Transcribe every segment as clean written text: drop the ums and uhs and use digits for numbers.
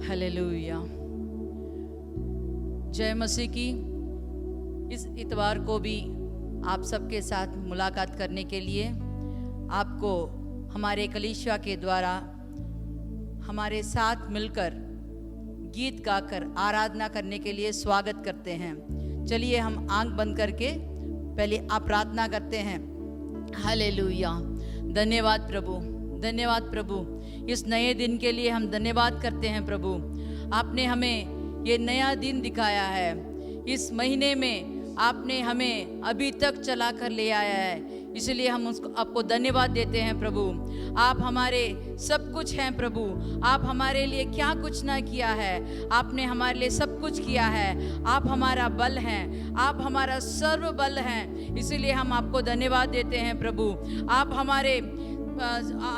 Hallelujah. जय मसीह की। इस इतवार को भी आप सबके साथ मुलाकात करने के लिए आपको हमारे कलीसिया के द्वारा हमारे साथ मिलकर गीत गाकर आराधना करने के लिए स्वागत करते हैं। चलिए हम आंख बंद करके पहले आप प्रार्थना करते हैं। हालेलुया। धन्यवाद प्रभु, धन्यवाद प्रभु। इस नए दिन के लिए हम धन्यवाद करते हैं प्रभु। आपने हमें ये नया दिन दिखाया है। इस महीने में आपने हमें अभी तक चला कर ले आया है, इसलिए हम उसको आपको धन्यवाद देते हैं प्रभु। आप हमारे सब कुछ हैं प्रभु। आप हमारे लिए क्या कुछ ना किया है, आपने हमारे लिए सब कुछ किया है। आप हमारा बल हैं, आप हमारा सर्व बल हैं, इसीलिए हम आपको धन्यवाद देते हैं प्रभु।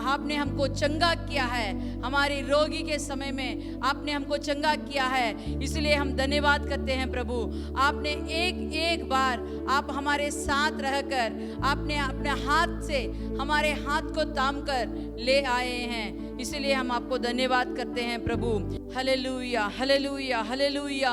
आपने हमको चंगा किया है। हमारी रोगी के समय में आपने हमको चंगा किया है, इसलिए हम धन्यवाद करते हैं प्रभु। आपने एक एक बार आप हमारे साथ रहकर आपने अपने हाथ से हमारे हाथ को थाम कर ले आए हैं, इसलिए हम आपको धन्यवाद करते हैं प्रभु। Hallelujah, hallelujah, hallelujah.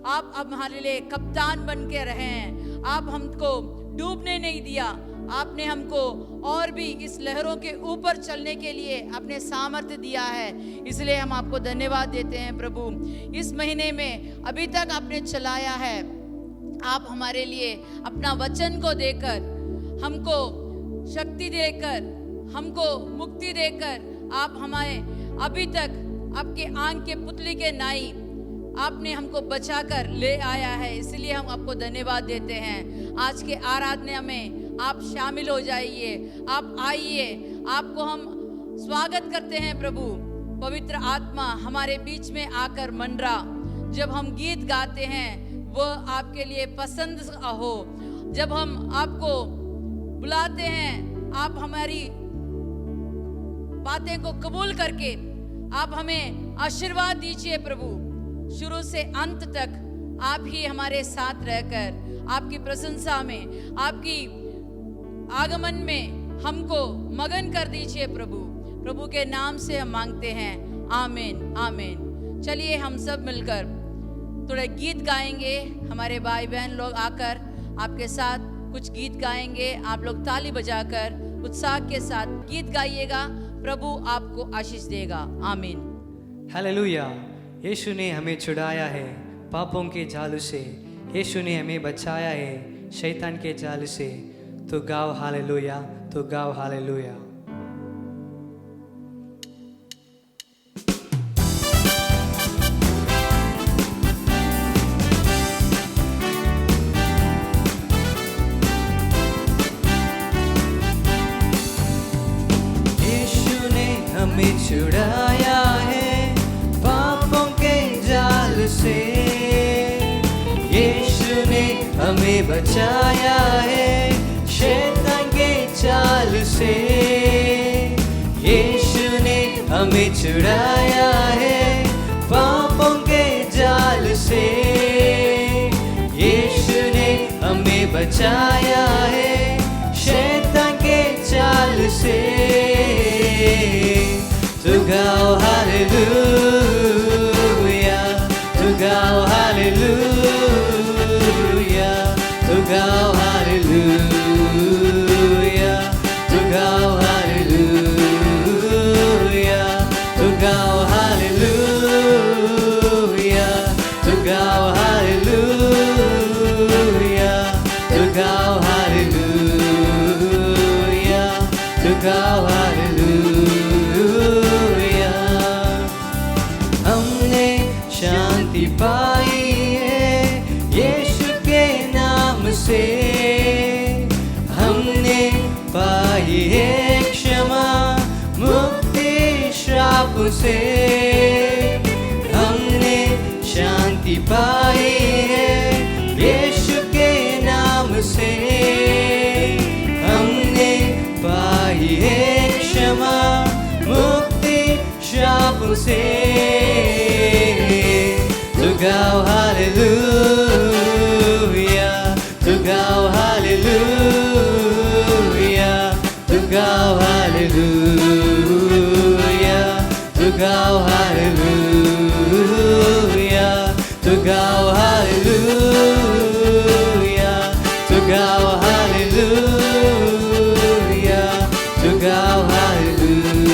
आप अब हमारे लिए कप्तान बन के रहे हैं। आप हमको डूबने नहीं दिया। आपने हमको और भी इस लहरों के ऊपर चलने के लिए अपने सामर्थ्य दिया है, इसलिए हम आपको धन्यवाद देते हैं प्रभु। इस महीने में अभी तक आपने चलाया है। आप हमारे लिए अपना वचन को देकर, हमको शक्ति देकर, हमको मुक्ति देकर आप हमारे अभी तक आपके आंख के पुतली के नाई आपने हमको बचाकर ले आया है, इसलिए हम आपको धन्यवाद देते हैं। आज के आराधना में आप शामिल हो जाइए, आप आइए। आपको हम स्वागत करते हैं प्रभु। पवित्र आत्मा हमारे बीच में आकर मंडरा। जब हम गीत गाते हैं वो आपके लिए पसंद हो। जब हम आपको बुलाते हैं, आप हमारी बातें को कबूल करके आप हमें आशीर्वाद दीजिए प्रभु। शुरू से अंत तक आप ही हमारे साथ रहकर आपकी प्रशंसा में, आपकी आगमन में हमको मगन कर दीजिए प्रभु। प्रभु के नाम से हम मांगते हैं, आमीन, आमीन। चलिए हम सब मिलकर थोड़े गीत गाएंगे। हमारे भाई बहन लोग आकर आपके साथ कुछ गीत गाएंगे। आप लोग ताली बजाकर उत्साह के साथ गीत गाइएगा। प्रभु आपको आशीष देगा। आमीन। हालेलुया। यीशु ने हमें छुड़ाया है पापों के जाल से। यीशु ने हमें बचाया है शैतान के जाल से। तो गाओ हालेलुया, तो गाओ हालेलुया। यीशु ने हमें छुड़ाया है पापों के जाल से। यीशु ने हमें बचाया है शैतान के चाल से। यीशु ने हमें छुड़ाया है पापों के जाल से। यीशु ने हमें बचाया है शैतान के चाल से। तो गाओ हालेलुया, तो गाओ हालेलुया, तो गाओ हालेलुया, तो गाओ हालेलुया, तो गाओ हालेलुया, तो गाओ हालेलुया, तो गाओ हालेलुया, तो गाओ हालेलुया। हमने शांति पाई है यीशु के नाम से। हमने पाई है क्षमा मुक्ति श्राप से। हमने शांति पाई है यीशु के नाम से। हमने पाई है क्षमा मुक्ति श्राप से। तो गाओ हालेलुया, तो गाओ हालेलुया, तो गाओ हालेलुया, तो गाओ हालेलुया। गाओ हालेलुया, तो गाओ हालेलुया, तो गाओ हालेलुया,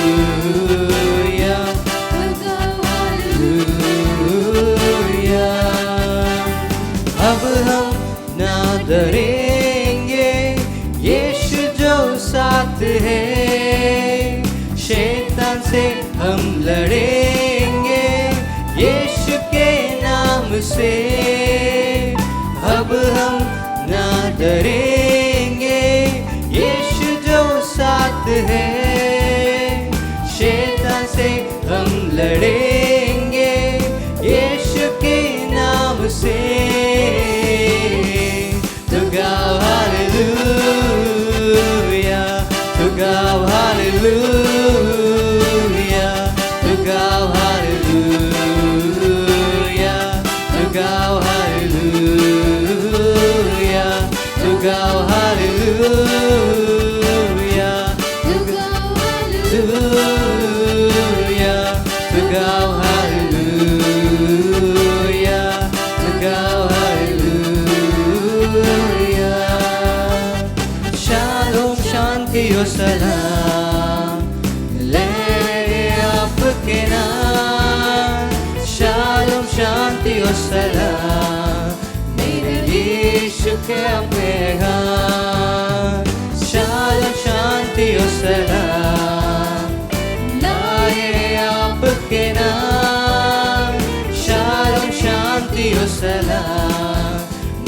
हालेलुया। अब हम ना डरेंगे, यीशु जो साथ है, शैतान से हम लड़ेंगे यीशु के नाम से। अब हम ना डरेंगे, यीशु जो साथ है, शैतान से हम लड़ेंगे यीशु के नाम से। तो गाओ हालेलुया, तो गाओ हालेलुया, तो गाओ हालेलुया, तो गाओ हालेलुया, तो गाओ हालेलुया, तो गाओ हालेलुया, तो गाओ हालेलुया, तो गाओ हालेलुया। शालोम, शांति और सलाम ले आपके नाम। शालोम, शांति और सलाम मेरे यीशु के पैगाम। शालोम, शांति और सलाम लाए आपके नाम। शालोम, शांति और सलाम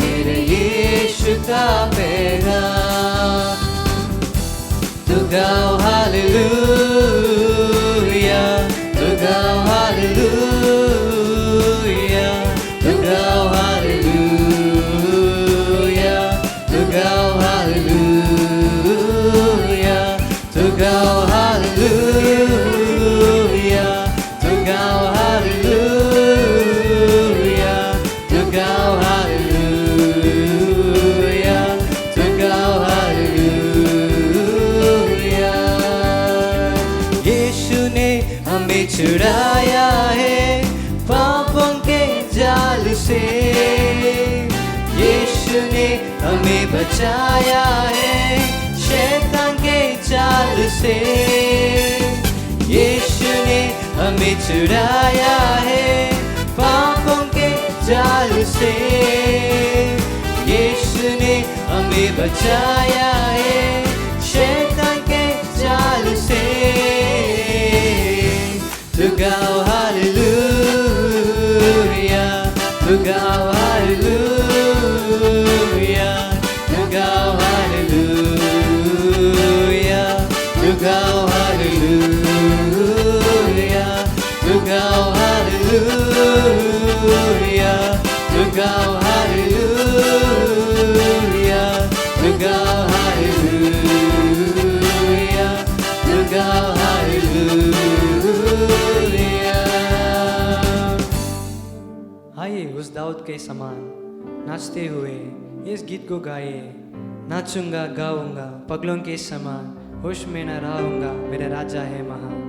मेरे यीशु का पैगाम। तो गाओ हालेलुया, तो गाओ हालेलुया, तो गाओ हालेलुया, तो गाओ हालेलुया, तो गाओ हालेलुया, तो गाओ हालेलुया, तो गाओ हालेलुया, तो गाओ हालेलुया। यीशु ने हमें छुड़ाया है पापों के जाल से। यीशु ने हमें बचाया है शैतान के चाल से। यीशु ने हमें छुड़ाया है पापों के जाल से। यीशु ने हमें बचाया है शैतान के जाल से। तो गाओ हालेलुया, तो गाओ हालेलुया, तो गाओ हालेलुया, तो गाओ हालेलुया, तो गाओ हालेलुया, तो गाओ हालेलुया, तो गाओ हालेलुया, तो गाओ हालेलुया। आइए उस दाऊद के समान नाचते हुए इस गीत को गाइए। नाचूंगा गाऊंगा पगलों के समान, होश में न रहूंगा मेरा राजा है महान।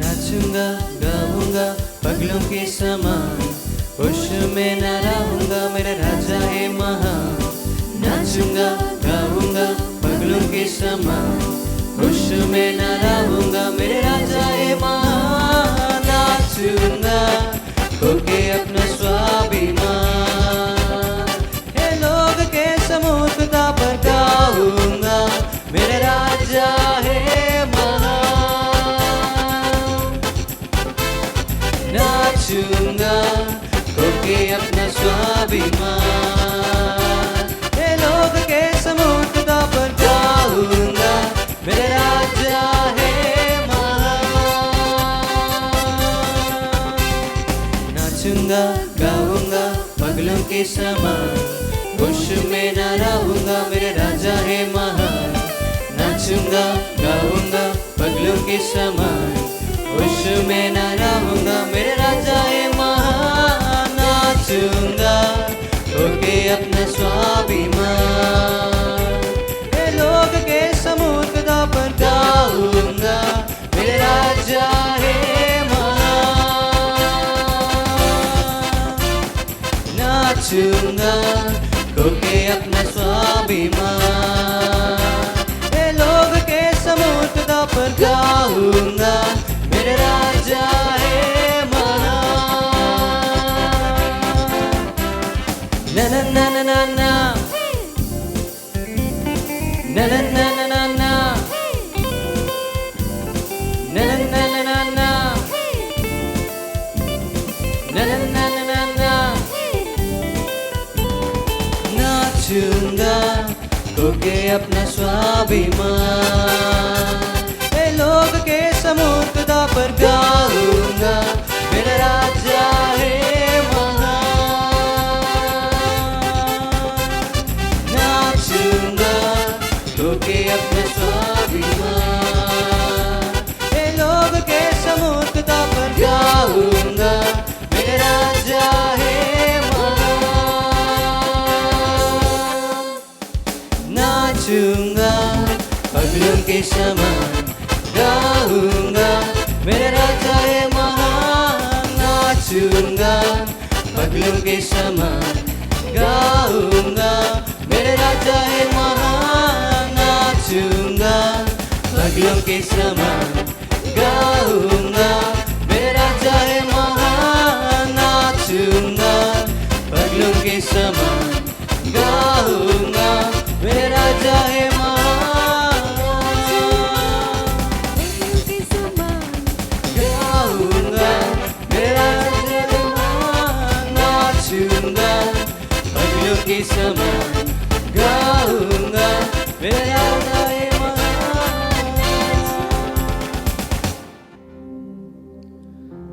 नाचूंगा गाऊंगा पगलों के समान, होश में न रहूंगा मेरा राजा है महान। नाचूंगा गाऊंगा पगलों के समान, होश में न रहूंगा मेरे राजा है महान। नाचूंगा होके अपना स्वाभिमान, हे लोग के समुद्रता पर गाऊंगा मेरे राजा है महान। नाचूंगा होके अपना स्वाभिमान, हे लोग के समुद्रता पर गाऊंगा मेरे राजा है महान। नाचूंगा गाऊंगा पगलों के समान, होश में न रहूंगा मेरे राजा है महान। नाचूंगा गाऊंगा पगलों के समान, होश में न रहूंगा मेरे राजा है महान, नाचूंगा होके अपना स्वाभिमान, ये लोग के समुद्र पर गाऊंगा मेरे राजा है महान, नाचूंगा होके अपना स्वाभिमान, ये लोग के समुद्र पर गाऊंगा मेरे राजा है महान। ना ना ना ना ना ना na na na na na na na na na na na na na na na na na na नाचूंगा होके अपना स्वाभिमान, ये लोग के समुद्र पर गाऊंगा मेरा राजा है महान, नाचूंगा होके अपना स्वाभिमान, ये लोग के समुद्र पर गाऊंगा मेरे राजा है महान, नाचूंगा पगलों के समान गाऊंगा मेरे राजा है महान, नाचूंगा पगलों के समान गाऊंगा मेरे राजा है महान, नाचूंगा पगलों के समान गाऊंगा मेरे राजा है महान, नाचूंगा पगलों के समान गाऊंगा मेरे राजा है महान, गाऊंगा मेरे राजा है महान, नाचूंगा पगलों के समान गाऊंगा मेरे राजा है महान।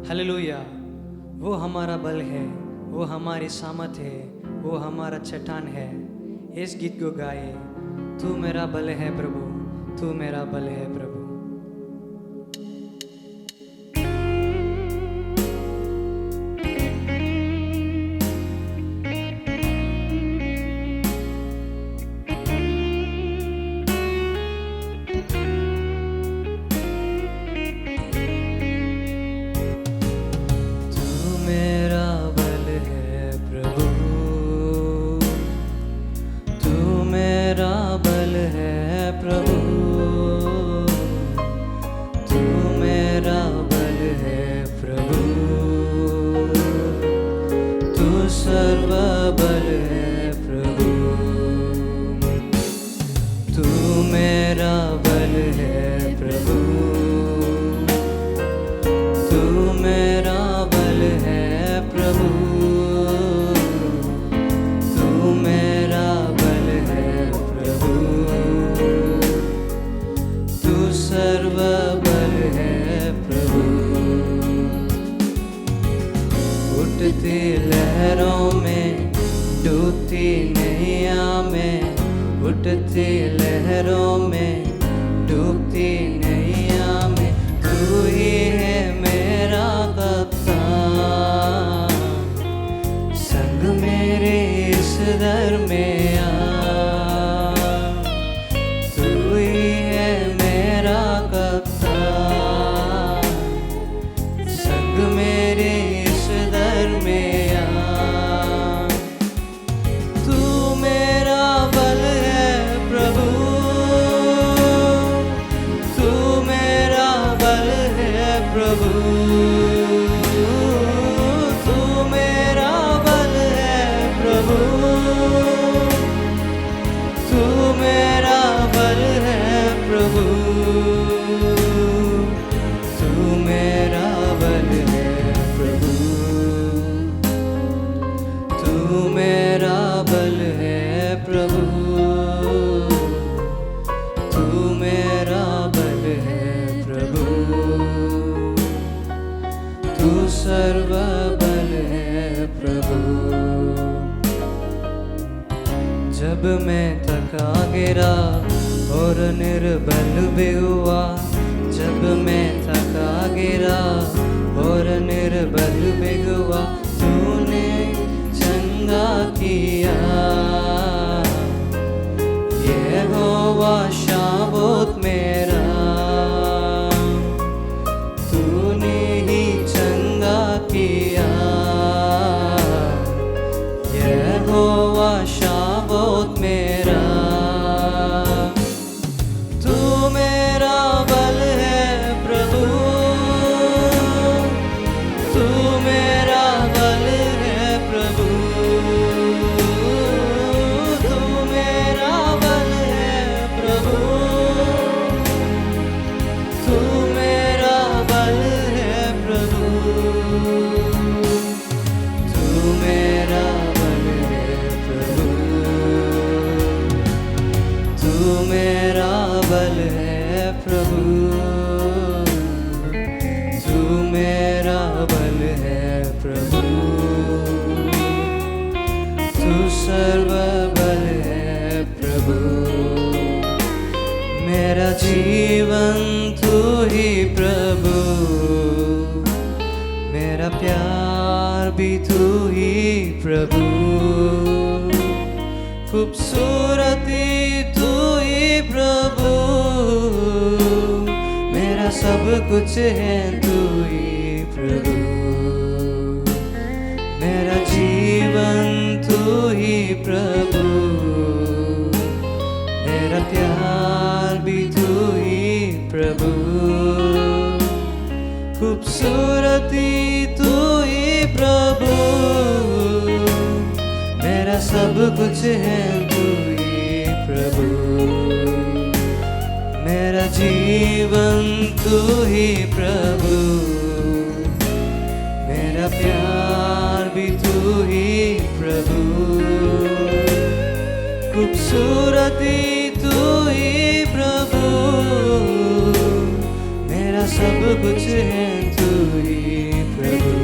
हालेलुया। वो हमारा बल है, वो हमारी सामत है, वो हमारा चट्टान है। इस गीत को गाए, तू मेरा बल है प्रभु, तू मेरा बल है प्रभु। उठती लहरों में डूबती नैया में, उठती लहरों में डूबती नैया में, तू ही है मेरा कप्तान, संग मेरे इस दर में आ, तू ही है मेरा कप्तान, संग मेरे इस दर में आ, तू मेरा बल है प्रभु, तू मेरा बल है प्रभु, तू मेरा बल है प्रभु, तू मेरा बल है प्रभु, तू मेरा बल है प्रभु, तू मेरा बल है प्रभु, तू मेरा बल है प्रभु, तू सर्व बल है प्रभु। जब मैं थका गिरा और निर्बल भी हुआ, जब मैं थका गिरा और निर्बल भिगुआ, तूने चंगा किया। यहोवा शाबोत मेरा, तूने ही चंगा किया। यहोवा शाबोत मेरा, तू मेरा बल है प्रभु, तू मेरा बल है प्रभु, तू मेरा बल है प्रभु, तू मेरा बल है प्रभु, तू मेरा बल है प्रभु, तू मेरा बल है प्रभु, तू मेरा बल है प्रभु, तू सर्व बल है प्रभु। मेरा जीवन तू ही प्रभु, मेरा प्यार भी तू ही प्रभु, खूबसूरती तू ही प्रभु, मेरा सब कुछ है तू ही प्रभु। मेरा जीवन तू ही प्रभु, मेरा प्यार भी तू ही प्रभु, खूबसूरती तू ही प्रभु, मेरा सब कुछ है तू ही प्रभु। मेरा जीवन तू ही प्रभु, मेरा प्यार भी तू ही प्रभु, खूबसूरती तू ही प्रभु, मेरा सब कुछ है तू ही प्रभु।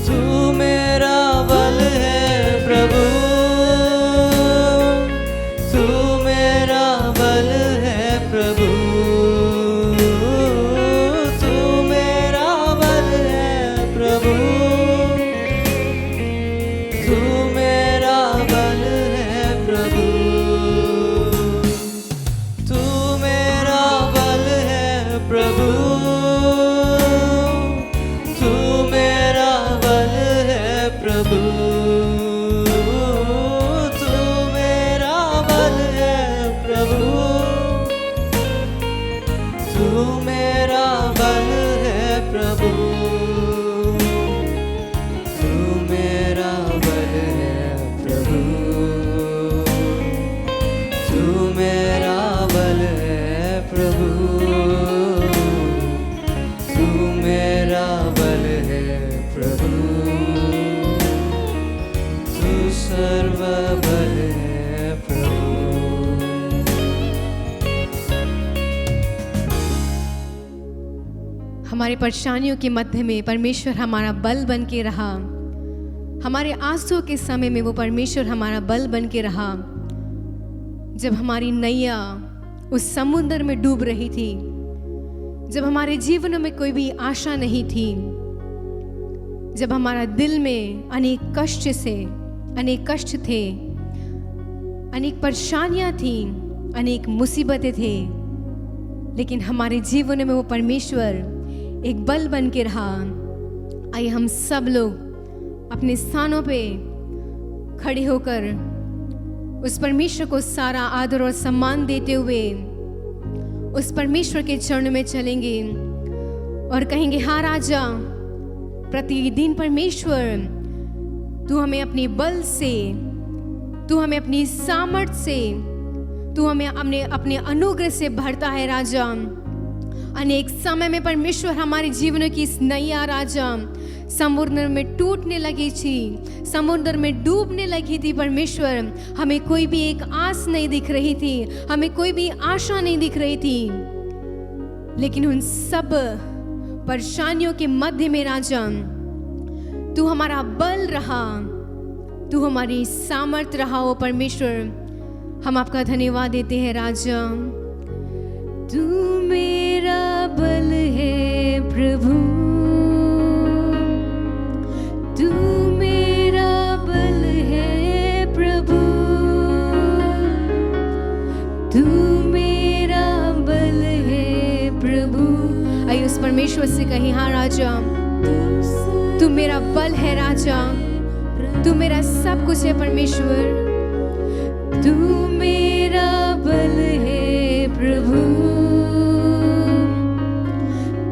तू मेरा बल है प्रभु, तू मेरा बल है प्रभु, तू मेरा बल है प्रभु, तू मेरा बल है प्रभु, तू मेरा बल है प्रभु, तू मेरा बल है प्रभु, तू मेरा बल है प्रभु, तू मेरा बल है प्रभु, तू मेरा बल है प्रभु, तू मेरा बल है प्रभु, तू मेरा बल है प्रभु, तू सर्व बल है प्रभु। हमारी परेशानियों के मध्य में परमेश्वर हमारा बल बन के रहा। हमारे आंसुओं के समय में वो परमेश्वर हमारा बल बन के रहा। जब हमारी नैया उस समुद्र में डूब रही थी, जब हमारे जीवन में कोई भी आशा नहीं थी, जब हमारा दिल में अनेक कष्ट थे, अनेक परेशानियां थी, अनेक मुसीबतें थे, लेकिन हमारे जीवन में वो परमेश्वर एक बल बन के रहा। आइए हम सब लोग अपने स्थानों पे खड़े होकर उस परमेश्वर को सारा आदर और सम्मान देते हुए उस परमेश्वर के चरण में चलेंगे और कहेंगे, हाँ राजा, प्रतिदिन परमेश्वर तू हमें अपने बल से, तू हमें अपनी सामर्थ से, तू हमें अपने अनुग्रह से भरता है राजा। अनेक समय में परमेश्वर हमारे जीवन की इस नैया राजा समुद्र में टूटने लगी थी, समुद्र में डूबने लगी थी परमेश्वर। हमें कोई भी एक आस नहीं दिख रही थी, हमें कोई भी आशा नहीं दिख रही थी, लेकिन उन सब परेशानियों के मध्य में राजा तू हमारा बल रहा, तू हमारी सामर्थ रहा। ओ परमेश्वर, हम आपका धन्यवाद देते हैं राजा। तू मेरा बल है प्रभु, तू मेरा बल है प्रभु, तू मेरा बल है प्रभु। आइए उस परमेश्वर से कहें, हाँ राजा तू मेरा बल है राजा, तू मेरा सब कुछ है परमेश्वर, तू मेरा बल है प्रभु,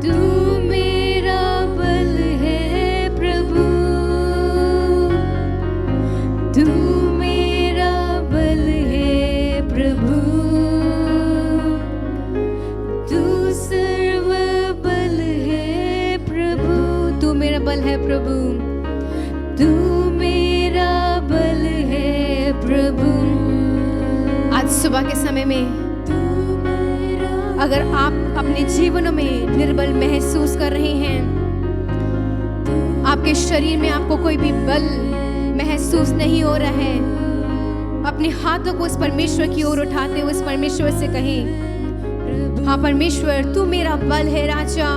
तू मेरा बल है प्रभु, तू मेरा बल है प्रभु, तू सर्व बल है प्रभु, तू मेरा बल है प्रभु, तू मेरा बल है प्रभु। आज सुबह के समय में अगर आप अपने जीवनों में निर्बल महसूस कर रहे हैं, आपके शरीर में आपको कोई भी बल महसूस नहीं हो रहा है, अपने हाथों को उस परमेश्वर की ओर उठाते हुए उस परमेश्वर से कहें, हाँ परमेश्वर तू मेरा बल है राजा,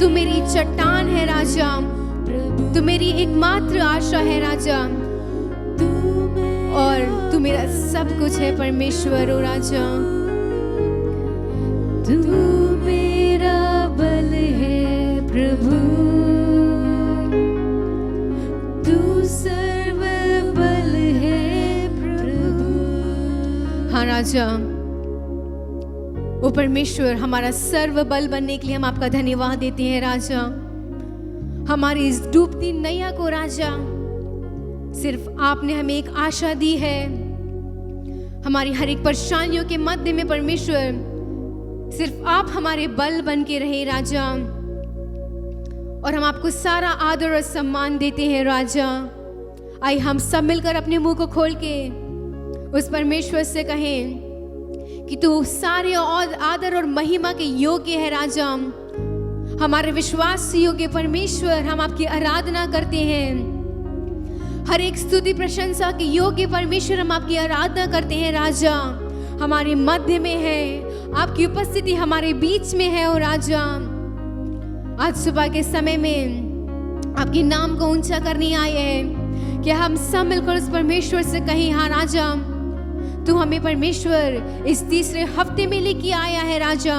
तू मेरी चट्टान है राजा, तू मेरी एकमात्र आशा है राजा, और तू मेरा सब कुछ है परमेश्वर ओ राजा। तू मेरा बल है प्रभु, तू सर्व बल है प्रभु। हाँ राजा, ओ परमेश्वर हमारा सर्व बल बनने के लिए हम आपका धन्यवाद देते हैं राजा। हमारी इस डूबती नैया को राजा सिर्फ आपने हमें एक आशा दी है, हमारी हर एक परेशानियों के मध्य में परमेश्वर सिर्फ आप हमारे बल बन के रहे राजा, और हम आपको सारा आदर और सम्मान देते हैं राजा। आइए हम सब मिलकर अपने मुंह को खोल के उस परमेश्वर से कहें कि तू सारे और आदर और महिमा के योग्य है राजा। हमारे विश्वास योग्य परमेश्वर, हम आपकी आराधना करते हैं। हर एक स्तुति प्रशंसा के योग्य परमेश्वर, हम आपकी आराधना करते हैं राजा। हमारे मध्य में है, आपकी उपस्थिति हमारे बीच में है। और राजा आज सुबह के समय में आपके नाम को ऊंचा करने आए हैं कि हम सब मिलकर उस परमेश्वर से कहें, हाँ राजा तू हमें परमेश्वर इस तीसरे हफ्ते में लेके आया है राजा,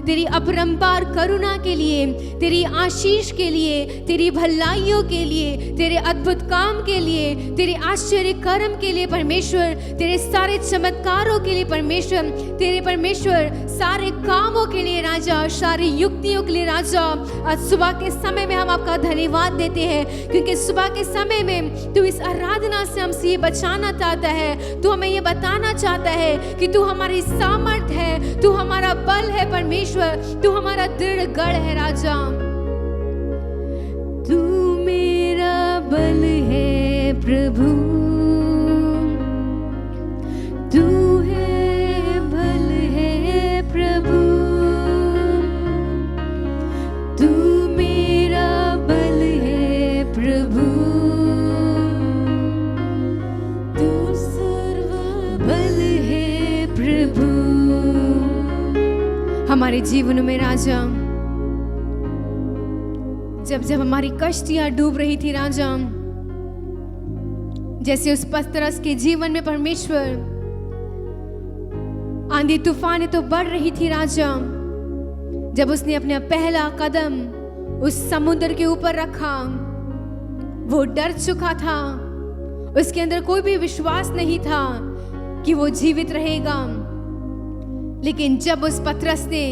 तेरी अपरंपार करुणा के लिए, तेरी आशीष के लिए, तेरी भलाइयों के लिए, तेरे अद्भुत काम के लिए, तेरे आश्चर्य कर्म के लिए परमेश्वर, तेरे सारे चमत्कारों के लिए परमेश्वर, तेरे परमेश्वर सारे कामों के लिए राजा, सारी युक्तियों के लिए राजा। आज सुबह के समय में हम आपका धन्यवाद देते हैं, क्योंकि सुबह के समय में तू इस आराधना से हमसे ये बचाना चाहता है, तू हमें ये बताना चाहता है कि तू हमारी सामर्थ है, तू हमारा बल है परमेश्वर, तू हमारा दृढ़ गढ़ है राजा। तू मेरा बल है प्रभु, तू है बल है प्रभु, तू मेरा बल है प्रभु, तू सर्व बल है प्रभु। हमारे जीवन में राजा जब जब हमारी कश्तियां डूब रही थी राजा, जैसे उस पतरस के जीवन में परमेश्वर आंधी तूफान तो बढ़ रही थी राजा, जब उसने अपना पहला कदम उस समुद्र के ऊपर रखा, वो डर चुका था, उसके अंदर कोई भी विश्वास नहीं था कि वो जीवित रहेगा। लेकिन जब उस पतरस ने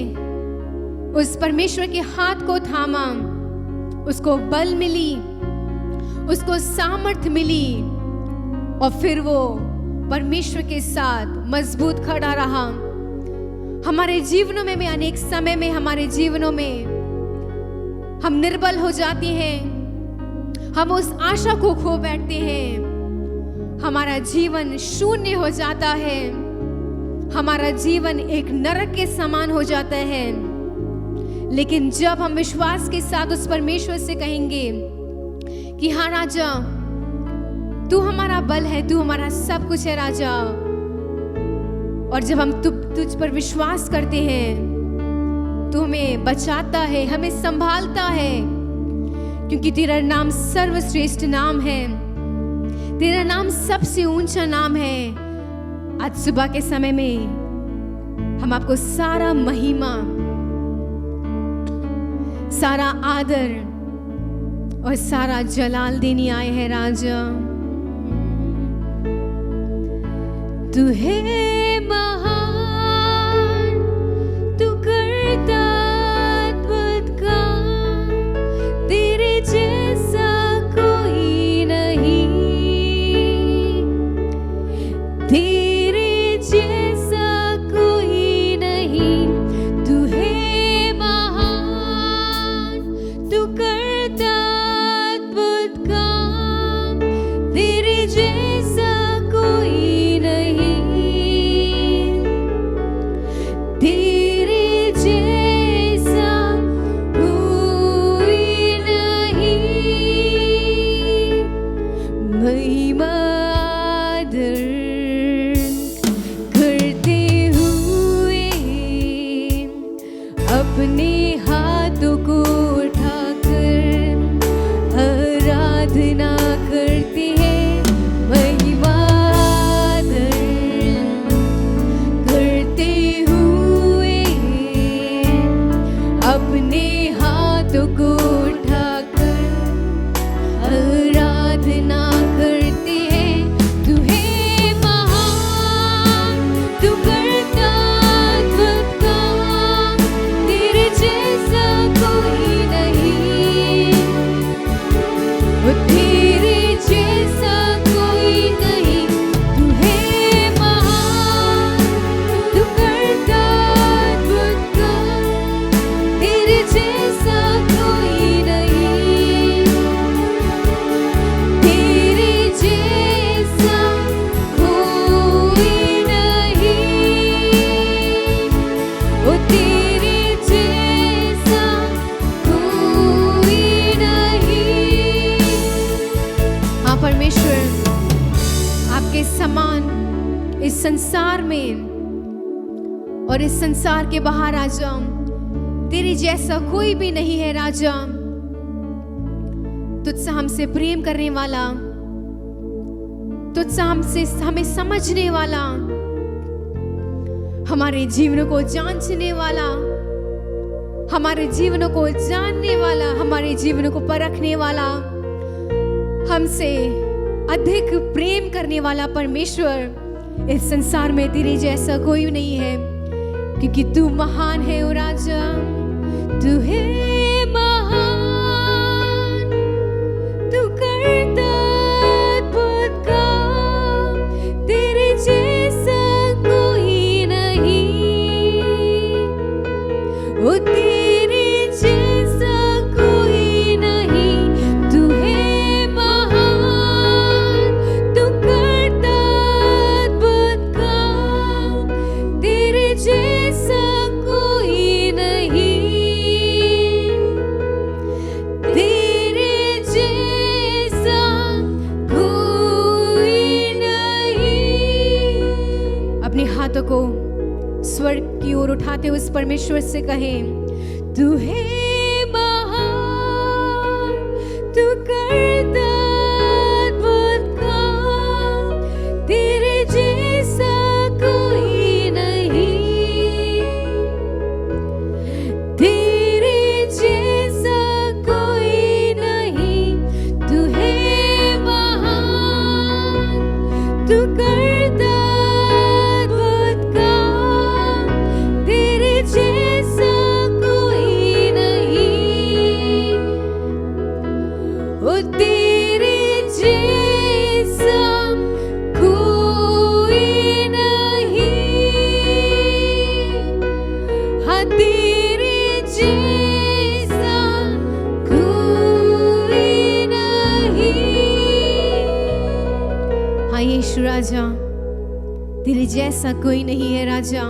उस परमेश्वर के हाथ को थामा, उसको बल मिली, उसको सामर्थ मिली, और फिर वो परमेश्वर के साथ मजबूत खड़ा रहा। हमारे जीवनों में अनेक समय में हमारे जीवनों में हम निर्बल हो जाते हैं, हम उस आशा को खो बैठते हैं, हमारा जीवन शून्य हो जाता है, हमारा जीवन एक नरक के समान हो जाता है। लेकिन जब हम विश्वास के साथ उस परमेश्वर से कहेंगे कि हाँ राजा तू हमारा बल है, तू हमारा सब कुछ है राजा, और जब हम तुझ पर विश्वास करते हैं तो हमें बचाता है, हमें संभालता है, क्योंकि तेरा नाम सर्वश्रेष्ठ नाम है, तेरा नाम सबसे ऊंचा नाम है। आज सुबह के समय में हम आपको सारा महिमा, सारा आदर और सारा जलाल देने आए हैं राजा। तू है महान, तू करता अद्भुत काम, तेरे जैसा कोई नहीं, तेरे जैसा कोई नहीं। तू है महान, तू करता अद्भुत काम, तेरे जैसा कोई नहीं, तेरे जैसा कोई नहीं। महिमा आदर करते हुए अपने हाथों को उठाकर आराधना करते हैं। महिमा आदर करते हुए अपने हाथों को उठाकर आराधना करते हैं। तू है महान, तू करता अद्भुत काम, तेरे जैसा कोई नहीं, वो तेरे जैसा कोई नहीं। तू है महान, तू करता अद्भुत काम, तेरे जैसा कोई नहीं, तेरे जैसा कोई नहीं, वो तेरे जैसा कोई नहीं। हाँ परमेश्वर, आपके समान इस संसार में और इस संसार के बाहर राजा, तेरे जैसा कोई भी नहीं है राजा। तुझसे हमसे प्रेम करने वाला, तुझसे हमें समझने वाला, हमारे जीवन को जांचने वाला, हमारे जीवन को जानने वाला, हमारे जीवन को परखने वाला, हमसे अधिक प्रेम करने वाला परमेश्वर, इस संसार में तेरे जैसा कोई नहीं है, क्योंकि तू महान है ओ राजा। तू है महान, तू करता अद्भुत काम, तेरे जैसा कोई नहीं, वो तेरे जैसा कोई नहीं। तू है महान, तू करता अद्भुत काम, तेरे जैसा कोई नहीं, तेरे जैसा कोई नहीं। अपने हाथों को स्वर्ग की ओर उठाते हुए उस परमेश्वर से कहें, तू है महान, तू करता अद्भुत काम, तेरे जैसा कोई नहीं, तेरे जैसा कोई नहीं। तू है महान, तू करता अद्भुत काम, तेरे जैसा कोई नहीं, ओ तेरे जैसा कोई नहीं। हाँ, तेरे जैसा कोई नहीं। हाँ यीशु राजा, तेरे जैसा कोई नहीं है राजा।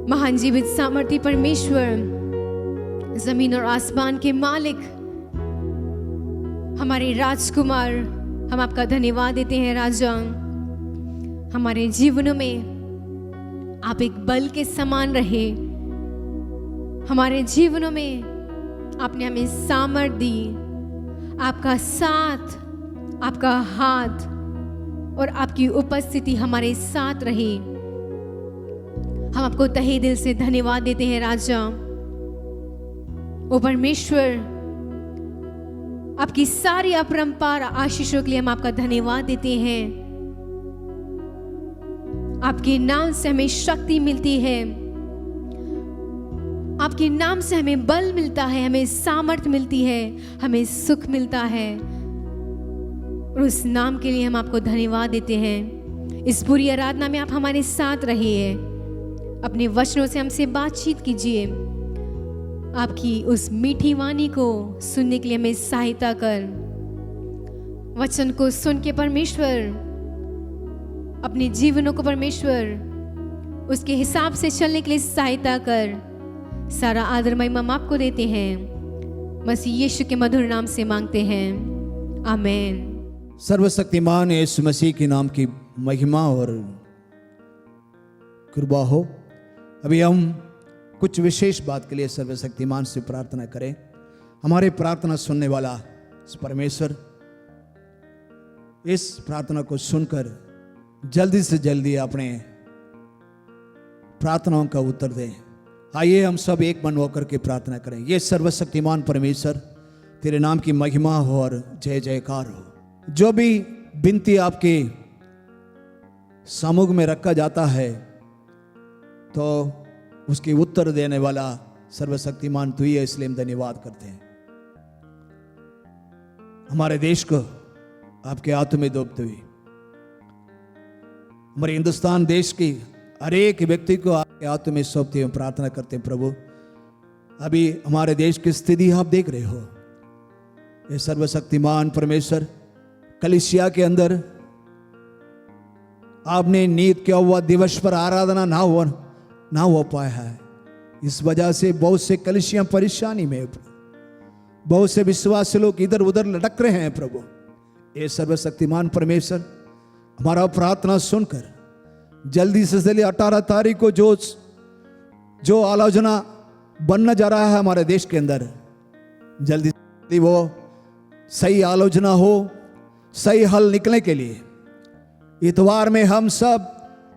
महान जीवित सामर्थी परमेश्वर, जमीन और आसमान के मालिक, हमारे राजकुमार, हम आपका धन्यवाद देते हैं राजा। हमारे जीवनों में आप एक बल के समान रहे हमारे जीवनों में। आपने हमें सामर्थ दी, आपका साथ, आपका हाथ और आपकी उपस्थिति हमारे साथ रही। हम आपको तहे दिल से धन्यवाद देते हैं राजा। ओ परमेश्वर, आपकी सारी अपरंपार आशीषों के लिए हम आपका धन्यवाद देते हैं। आपके नाम से हमें शक्ति मिलती है, आपके नाम से हमें बल मिलता है, हमें सामर्थ मिलती है, हमें सुख मिलता है और उस नाम के लिए हम आपको धन्यवाद देते हैं। इस पूरी आराधना में आप हमारे साथ रहिए, अपने वचनों से हमसे बातचीत कीजिए। आपकी उस मीठी वाणी को सुनने के लिए हमें सहायता कर। वचन को सुन के परमेश्वर अपने जीवनों को परमेश्वर उसके हिसाब से चलने के लिए सहायता कर। सारा आदर महिमा हम आपको देते हैं, मसीह यीशु के मधुर नाम से मांगते हैं, आमीन। सर्वशक्तिमान यीशु मसीह के नाम की महिमा और कृपा हो। अभी हम कुछ विशेष बात के लिए सर्वशक्तिमान से प्रार्थना करें। हमारे प्रार्थना सुनने वाला परमेश्वर इस प्रार्थना को सुनकर जल्दी से जल्दी अपने प्रार्थनाओं का उत्तर दें। आइए हम सब एक मन होकर के प्रार्थना करें। ये सर्वशक्तिमान परमेश्वर, तेरे नाम की महिमा हो और जय जयकार हो। जो भी विनती आपके समूह में रखा जाता है तो उसके उत्तर देने वाला सर्वशक्तिमान तू ही है, इसलिए हम धन्यवाद करते हैं। हमारे देश को आपके हाथों में डूबते हुए, हमारे हिंदुस्तान देश की हर एक व्यक्ति को आपके हाथों में सौंपते हुए प्रार्थना करते हैं। प्रभु, अभी हमारे देश की स्थिति आप देख रहे हो। ये सर्वशक्तिमान परमेश्वर, कलीसिया के अंदर आपने नीत किया हुआ दिवस पर आराधना ना हो पाया है। इस वजह से बहुत से कलीसियां परेशानी में, बहुत से विश्वासी लोग इधर उधर लटक रहे हैं। प्रभु, ये सर्वशक्तिमान परमेश्वर हमारा प्रार्थना सुनकर जल्दी से जल्दी 18 तारीख को जो आलोचना बनना जा रहा है हमारे देश के अंदर, जल्दी से वो सही आलोचना हो, सही हल निकलने के लिए इतवार में हम सब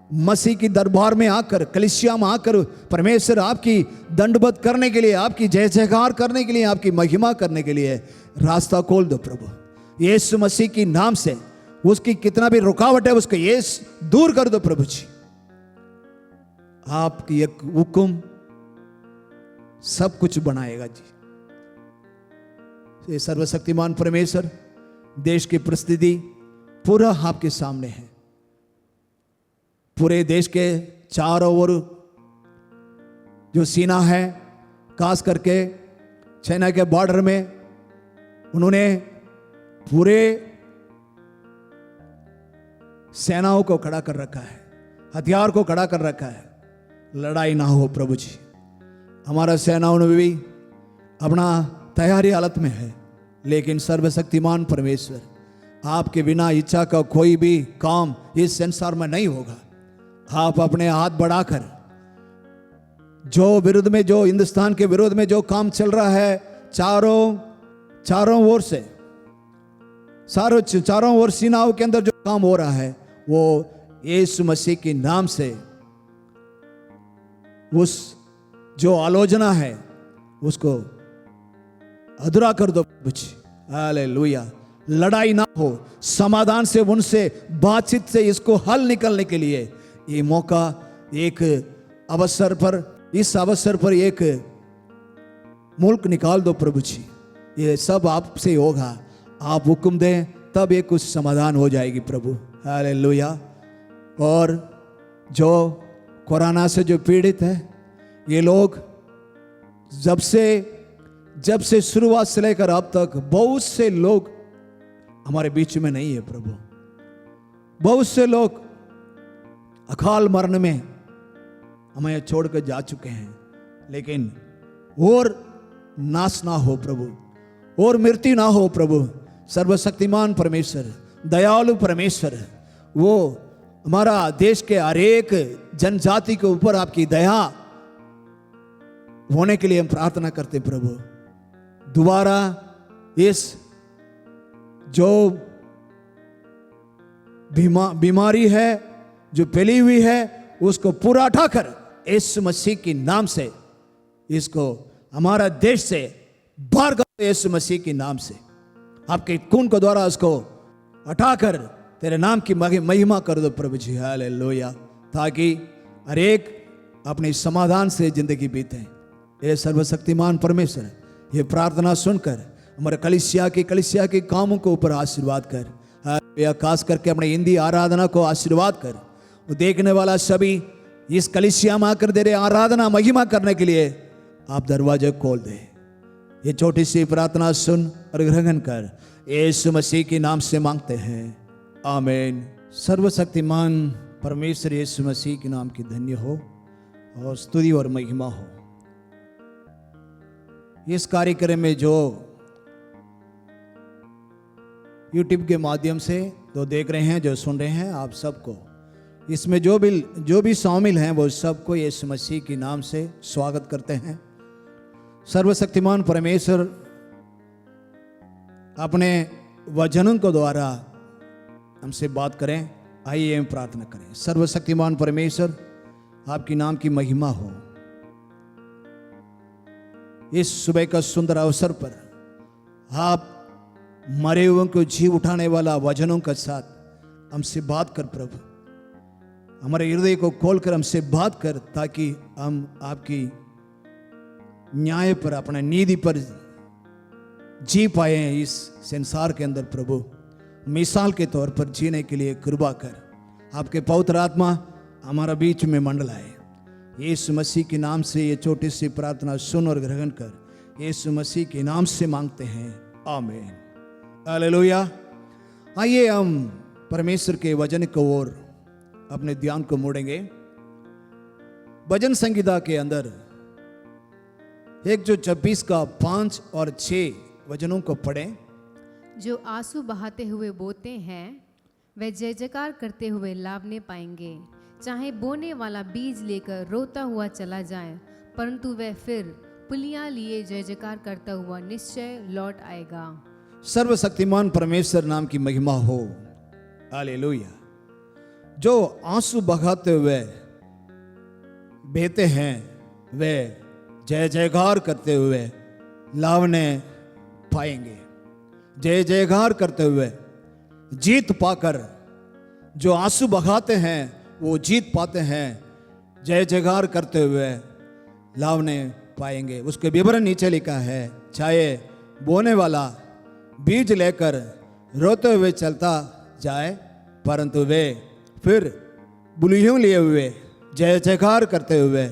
मसीह की दरबार में आकर, कलीसिया में आकर परमेश्वर आपकी दंडवत करने के लिए, आपकी जय जयकार करने के लिए, आपकी महिमा करने के लिए रास्ता खोल दो। प्रभु, यीशु मसीह की नाम से उसकी कितना भी रुकावट है उसको ये दूर कर दो। प्रभु जी, आपकी एक हुक्म सब कुछ बनाएगा जी। ये सर्वशक्तिमान परमेश्वर, देश की परिस्थिति पूरा आपके सामने है। पूरे देश के चारों ओर जो सीना है, खास करके चाइना के बॉर्डर में उन्होंने पूरे सेनाओं को खड़ा कर रखा है, हथियार को खड़ा कर रखा है। लड़ाई ना हो प्रभु जी। हमारा सेनाओं में भी अपना तैयारी हालत में है, लेकिन सर्वशक्तिमान परमेश्वर, आपके बिना इच्छा का कोई भी काम इस संसार में नहीं होगा। आप अपने हाथ बढ़ाकर जो विरुद्ध में, जो हिंदुस्तान के विरोध में जो काम चल रहा है, चारों ओर से, चारों ओर सीनाओं के अंदर जो काम हो रहा है, वो यीशु मसीह के नाम से उस जो आलोचना है उसको अधूरा कर दो। हालेलुया। लड़ाई ना हो, समाधान से, उनसे बातचीत से इसको हल निकलने के लिए ये मौका, एक अवसर पर, इस अवसर पर एक मुल्क निकाल दो प्रभु जी। ये सब आपसे होगा, आप हुक्म दें तब ये कुछ समाधान हो जाएगी प्रभु। हालेलुया। और जो कोरोना से जो पीड़ित है, ये लोग जब से शुरुआत से लेकर अब तक बहुत से लोग हमारे बीच में नहीं है प्रभु। बहुत से लोग अकाल मरण में हमें छोड़कर जा चुके हैं, लेकिन और नाश ना हो प्रभु, और मृत्यु ना हो प्रभु। सर्वशक्तिमान परमेश्वर, दयालु परमेश्वर, वो हमारा देश के हर एक जनजाति के ऊपर आपकी दया होने के लिए हम प्रार्थना करते प्रभु। दोबारा इस जो बीमारी है जो फैली हुई है उसको पूरा उठाकर यीशु मसीह के नाम से इसको हमारा देश से बाहर कर यीशु मसीह के नाम से। आपके खून को द्वारा उसको हटाकर तेरे नाम की महिमा कर दो प्रभु जी। हालेलुया। ताकि हर एक अपने समाधान से जिंदगी बीते। ये सर्वशक्तिमान परमेश्वर ये प्रार्थना सुनकर हमारे कलीसिया के कामों को ऊपर आशीर्वाद कर। हालेलुया। खास करके अपने हिंदी आराधना को आशीर्वाद कर। वो देखने वाला सभी इस कलीसिया में आकर तेरे आराधना महिमा करने के लिए आप दरवाजे खोल दे। ये छोटी सी प्रार्थना सुन और ग्रहण कर यीशु मसीह के नाम से मांगते हैं, आमीन। सर्वशक्तिमान परमेश्वर यीशु मसीह के नाम की धन्य हो और स्तुति और महिमा हो। इस कार्यक्रम में जो यूट्यूब के माध्यम से जो देख रहे हैं, जो सुन रहे हैं, आप सबको इसमें जो भी शामिल हैं वो सबको यीशु मसीह के नाम से स्वागत करते हैं। सर्वशक्तिमान परमेश्वर अपने वचनों को द्वारा हमसे बात करें। आइए हम प्रार्थना करें। सर्वशक्तिमान परमेश्वर आपकी नाम की महिमा हो। इस सुबह का सुंदर अवसर पर आप मरे हुओं को जी उठाने वाला वचनों के साथ हमसे बात कर प्रभु। हमारे हृदय को खोलकर हमसे बात कर ताकि हम आपकी न्याय पर अपने नीति पर जी पाए इस संसार के अंदर प्रभु। मिसाल के तौर पर जीने के लिए कृपा कर। आपके पवित्र आत्मा हमारा बीच में मंडलाए। यीशु मसीह के नाम से ये छोटी सी प्रार्थना सुन और ग्रहण कर यीशु मसीह के नाम से मांगते हैं, आमीन। हालेलुया। आइए हम परमेश्वर के वचन को ओर अपने ध्यान को मोड़ेंगे। भजन संगीता के अंदर 126 का 5 और 6 वचनों को पढ़ें। जो आंसू बहाते हुए बोते हैं वे जय जयकार करते हुए लावने पाएंगे। चाहे बोने वाला बीज लेकर रोता हुआ चला जाए, परंतु वह फिर पुलियां लिए जय जयकार करता हुआ निश्चय लौट आएगा। सर्वशक्तिमान परमेश्वर नाम की महिमा हो। हालेलुया। जो आंसू बहाते हुए बहते हैं वे जय जयकार करते हुए लावने पाएंगे। जय जयकार करते हुए जीत पाकर जो आंसू बहाते हैं वो जीत पाते हैं। जय जयकार करते हुए लावने पाएंगे। उसके विवरण नीचे लिखा है, चाहे बोने वाला बीज लेकर रोते हुए चलता जाए, परंतु वे फिर बुलियों लिए हुए जय जयकार करते हुए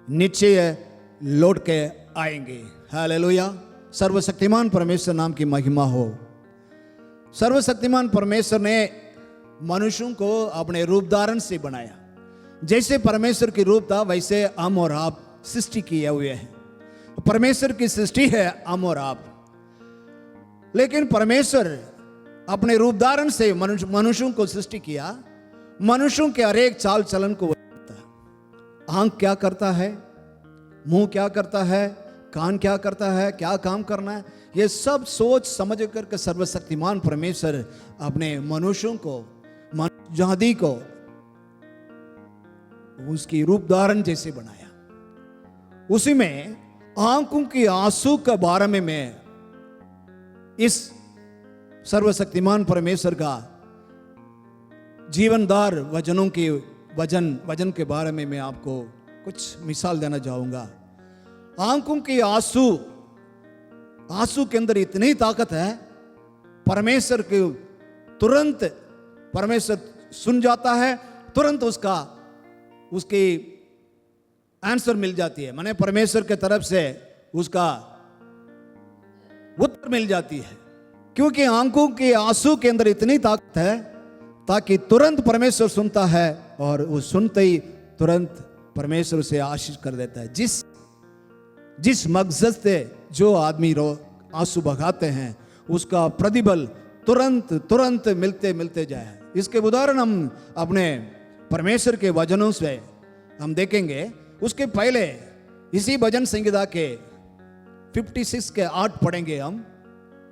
निश्चय लौट के आएंगे। हालेलुया। सर्वशक्तिमान परमेश्वर नाम की महिमा हो। सर्वशक्तिमान परमेश्वर ने मनुष्यों को अपने रूप धारण से बनाया। जैसे परमेश्वर की रूप था वैसे हम और आप सृष्टि किए हुए हैं। परमेश्वर की सृष्टि है हम और आप। लेकिन परमेश्वर अपने रूप धारण से मनुष्यों को सृष्टि किया। मनुष्यों के हर एक चाल चलन को देखता है। आंख क्या करता है, मुंह क्या करता है, कान क्या करता है, क्या काम करना है, ये सब सोच समझ कर सर्वशक्तिमान परमेश्वर अपने मनुष्यों को, जाति को उसकी रूप धारण जैसे बनाया। उसी में आंखों की आंसू के बारे में मैं इस सर्वशक्तिमान परमेश्वर का जीवनदार वचनों के वचन के बारे में मैं आपको कुछ मिसाल देना चाहूंगा। आंखों की आंसू के अंदर इतनी ताकत है, परमेश्वर के तुरंत परमेश्वर सुन जाता है, तुरंत उसकी आंसर मिल जाती है। माने परमेश्वर के तरफ से उसका उत्तर मिल जाती है। क्योंकि आंखों के आंसू के अंदर इतनी ताकत है ताकि तुरंत परमेश्वर सुनता है और वो सुनते ही तुरंत परमेश्वर उसे आशीष कर देता है। जिस मकसद से जो आदमी आंसू बहाते हैं उसका प्रतिफल तुरंत मिलते जाए। इसके उदाहरण हम अपने परमेश्वर के वचनों से हम देखेंगे। उसके पहले इसी भजन संहिता के 56 के 8 पढ़ेंगे हम।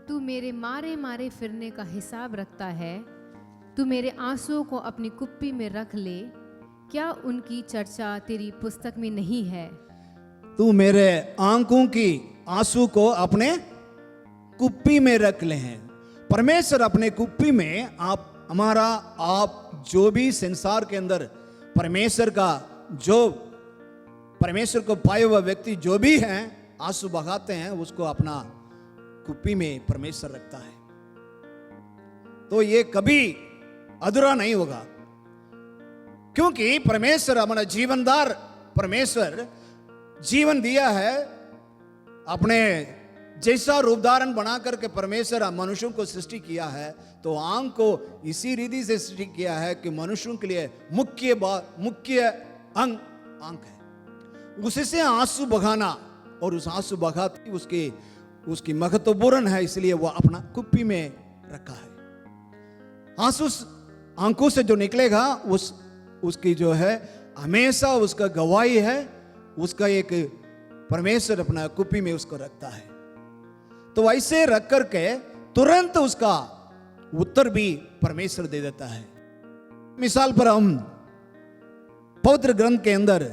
तू मेरे मारे मारे फिरने का हिसाब रखता है, तू मेरे आंसुओं को अपनी कुप्पी में रख ले, क्या उनकी चर्चा तेरी पुस्तक में नहीं है? तू मेरे आंखों की आंसू को अपने कुप्पी में रख ले हैं। परमेश्वर अपने कुप्पी में आप जो भी संसार के अंदर परमेश्वर को पाए हुआ व्यक्ति जो भी हैं आंसू बहाते हैं, उसको अपना कुप्पी में परमेश्वर रखता है। तो ये कभी अधूरा नहीं होगा, क्योंकि परमेश्वर हमारा जीवनदार परमेश्वर जीवन दिया है। अपने जैसा रूप धारण बना करके परमेश्वर मनुष्यों को सृष्टि किया है, तो आंख को इसी रीति से सृष्टि किया है कि मनुष्यों के लिए मुख्य अंग आंख है। उसी से आंसू बहाना, और उस आंसू बहाती उसकी महत्वपूर्ण है, इसलिए वो अपना कुप्पी में रखा है। आंसू आंखों से जो निकलेगा उसकी जो है हमेशा उसका गवाही है, उसका एक परमेश्वर अपना कुप्पी में उसको रखता है। तो ऐसे रख करके तुरंत उसका उत्तर भी परमेश्वर दे देता है। मिसाल पर हम पवित्र ग्रंथ के अंदर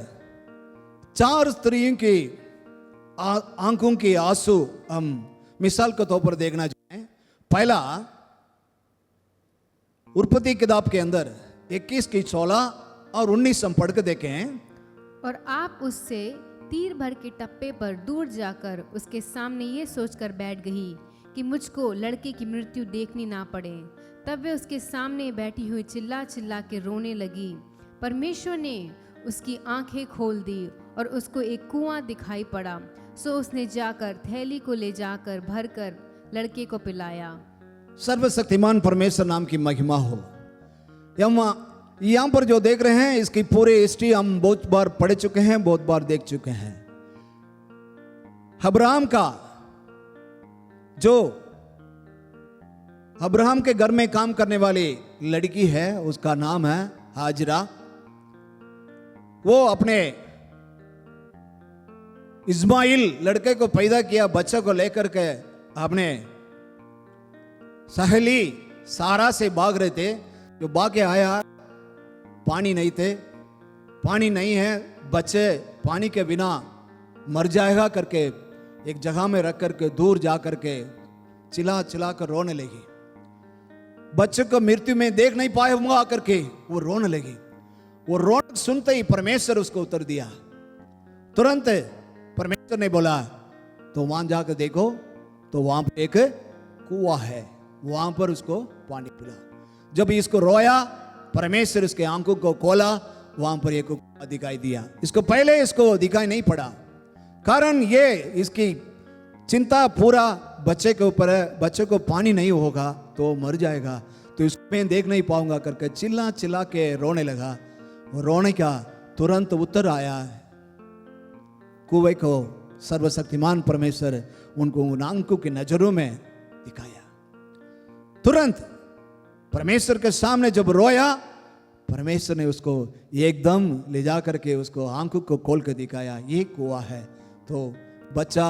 4 स्त्रियों की आंखों की आंसू हम मिसाल के तौर पर देखना चाहें। पहला उत्पत्ति किताब के अंदर 21 की 16 और 19 हम पढ़ के देखें। और आप उससे तीर भर के टप्पे पर दूर जाकर उसके सामने ये सोचकर बैठ गई कि मुझको लड़के की मृत्यु देखनी ना पड़े। तब वे उसके सामने बैठी हुई चिल्ला चिल्ला के रोने लगी। परमेश्वर ने उसकी आंखें खोल दी और उसको एक कुआं दिखाई पड़ा, सो उसने जाकर थैली को ले जाकर भरकर लड़के को पिलाया। सर्वशक्तिमान परमेश्वर नाम की महिमा हो। यहाँ पर जो देख रहे हैं इसकी पूरी हिस्ट्री हम बहुत बार पढ़ चुके हैं, बहुत बार देख चुके हैं। अब्राहम के घर में काम करने वाली लड़की है, उसका नाम है हाजरा। वो अपने इस्माइल लड़के को पैदा किया, बच्चे को लेकर के अपने सहेली सारा से भाग रहे थे। जो भाग के आया, पानी नहीं है, बच्चे पानी के बिना मर जाएगा करके एक जगह में रख करके दूर जा करके चिल्ला चिल्ला कर रोने लगी। बच्चे को मृत्यु में देख नहीं पाऊंगा करके वो रोने लगी। वो रोना सुनते ही परमेश्वर उसको उत्तर दिया। तुरंत परमेश्वर ने बोला तो वहां जाकर देखो, तो वहां पर एक कुआं है, वहां पर उसको पानी पिला। जब इसको रोया, परमेश्वर उसके आंखों को खोला, वहां पर एक कुआं दिखाई दिया। इसको पहले इसको दिखाई नहीं पड़ा, कारण ये इसकी चिंता पूरा बच्चे के ऊपर है। बच्चे को पानी नहीं होगा तो मर जाएगा, तो इसको मैं देख नहीं पाऊंगा करके चिल्ला चिल्ला के रोने लगा। रोने का तुरंत उत्तर आया। कुएं को सर्वशक्तिमान परमेश्वर उनको उन आंखों की नजरों में दिखाया। तुरंत परमेश्वर के सामने जब रोया, परमेश्वर ने उसको एकदम ले जा करके उसको आंखों को खोल कर दिखाया, ये कुआं है, तो बच्चा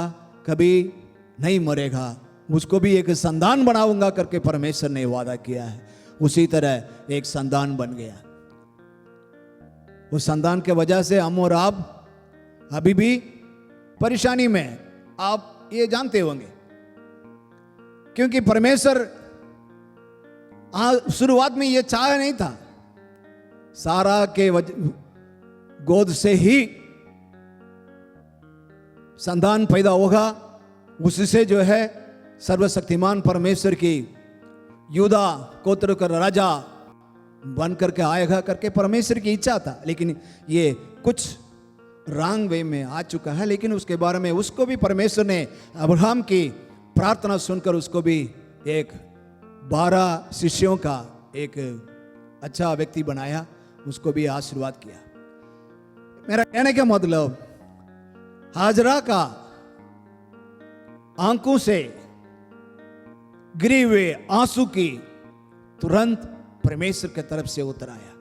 कभी नहीं मरेगा, उसको भी एक संतान बनाऊंगा करके परमेश्वर ने वादा किया है। उसी तरह एक संतान बन गया। उस संतान के वजह से हम और आप अभी भी परेशानी में, आप ये जानते होंगे, क्योंकि परमेश्वर शुरुआत में ये चाह नहीं था। सारा के गोद से ही संतान पैदा होगा, उससे जो है सर्वशक्तिमान परमेश्वर की यूदा गोत्र का राजा बन करके आएगा करके परमेश्वर की इच्छा था। लेकिन ये कुछ रॉन्ग वे में आ चुका है। लेकिन उसके बारे में उसको भी परमेश्वर ने अब्राहम की प्रार्थना सुनकर उसको भी एक 12 शिष्यों का एक अच्छा व्यक्ति बनाया, उसको भी आशीर्वाद किया। मेरा कहने का मतलब, हाजरा का आंखों से गिरे हुए आंसू की तुरंत परमेश्वर की तरफ से उतर आया।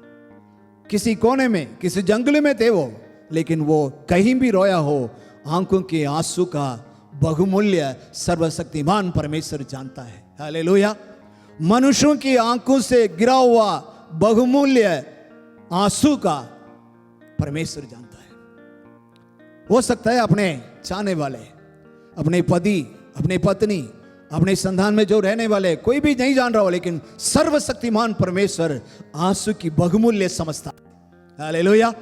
किसी कोने में, किसी जंगल में थे वो, लेकिन वो कहीं भी रोया हो, आंखों के आंसू का बहुमूल्य सर्वशक्तिमान परमेश्वर जानता है। हालेलुया। मनुष्यों की आंखों से गिरा हुआ बहुमूल्य आंसू का परमेश्वर जानता है। हो सकता है अपने चाहने वाले, अपने पति, अपने पत्नी, अपने संतान में जो रहने वाले कोई भी नहीं जान रहा हो, लेकिन सर्वशक्तिमान परमेश्वर आंसू की बहुमूल्य समझता है। हालेलुया।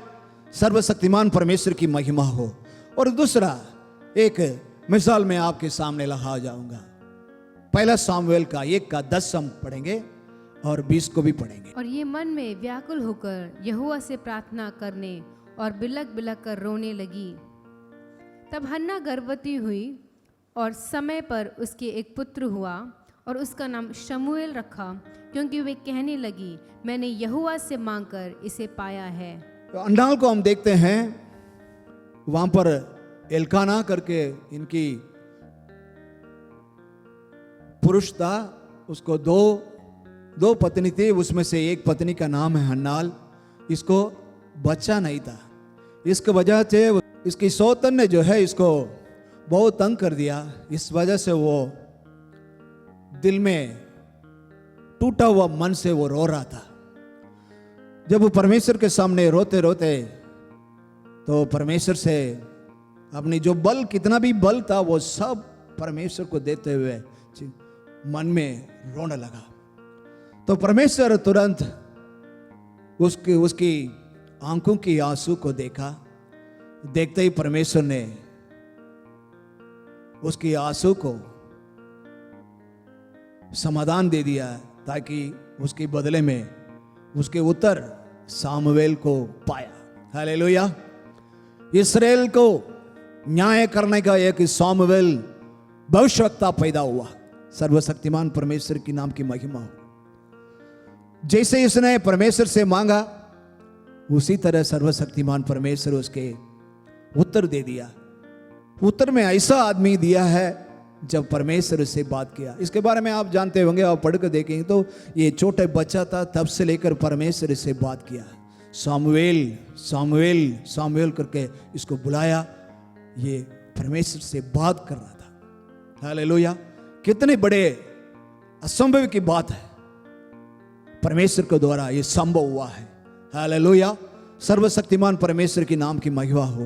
सर्वशक्तिमान परमेश्वर की महिमा हो। और दूसरा एक मिसाल मैं आपके सामने ला जाऊंगा। पहला सामुएल का 1:10 हम पढ़ेंगे और 20 को भी पढ़ेंगे। और ये मन में व्याकुल होकर यहोवा से प्रार्थना करने और बिलक बिलक कर रोने लगी। तब हन्ना गर्भवती हुई और समय पर उसके एक पुत्र हुआ और उसका नाम शमूएल रखा, क्योंकि वे कहने लगी, मैंने यहोवा से मांगकर इसे पाया है। तो अंडाल को हम देखते हैं, वहां पर एल्काना करके इनकी पुरुष था, उसको दो पत्नी थी, उसमें से एक पत्नी का नाम है हन्नाल। इसको बच्चा नहीं था, इसकी वजह से इसकी सौतन ने जो है इसको बहुत तंग कर दिया। इस वजह से वो दिल में टूटा हुआ मन से वो रो रहा था। जब वो परमेश्वर के सामने रोते रोते तो परमेश्वर से अपनी जो बल, कितना भी बल था, वो सब परमेश्वर को देते हुए मन में रोने लगा। तो परमेश्वर तुरंत उसकी आंखों की आंसू को देखा। देखते ही परमेश्वर ने उसकी आंसू को समाधान दे दिया, ताकि उसके बदले में उसके उत्तर सामुएल को पाया। हालेलुया। इस्राएल को न्याय करने का एक सामुएल भविष्यवक्ता पैदा हुआ। सर्वशक्तिमान परमेश्वर की नाम की महिमा हो। जैसे इसने परमेश्वर से मांगा, उसी तरह सर्वशक्तिमान परमेश्वर उसके उत्तर दे दिया। उत्तर में ऐसा आदमी दिया है जब परमेश्वर से बात किया। इसके बारे में आप जानते होंगे, आप पढ़ कर देखेंगे तो ये छोटे बच्चा था, तब से लेकर परमेश्वर से बात किया। सामुएल सामुएल सामुएल करके इसको बुलाया, ये परमेश्वर से बात कर रहा था। हालेलुया। कितने बड़े असंभव की बात है, परमेश्वर के द्वारा ये संभव हुआ है। हालेलुया। सर्वशक्तिमान परमेश्वर की नाम की महिमा हो।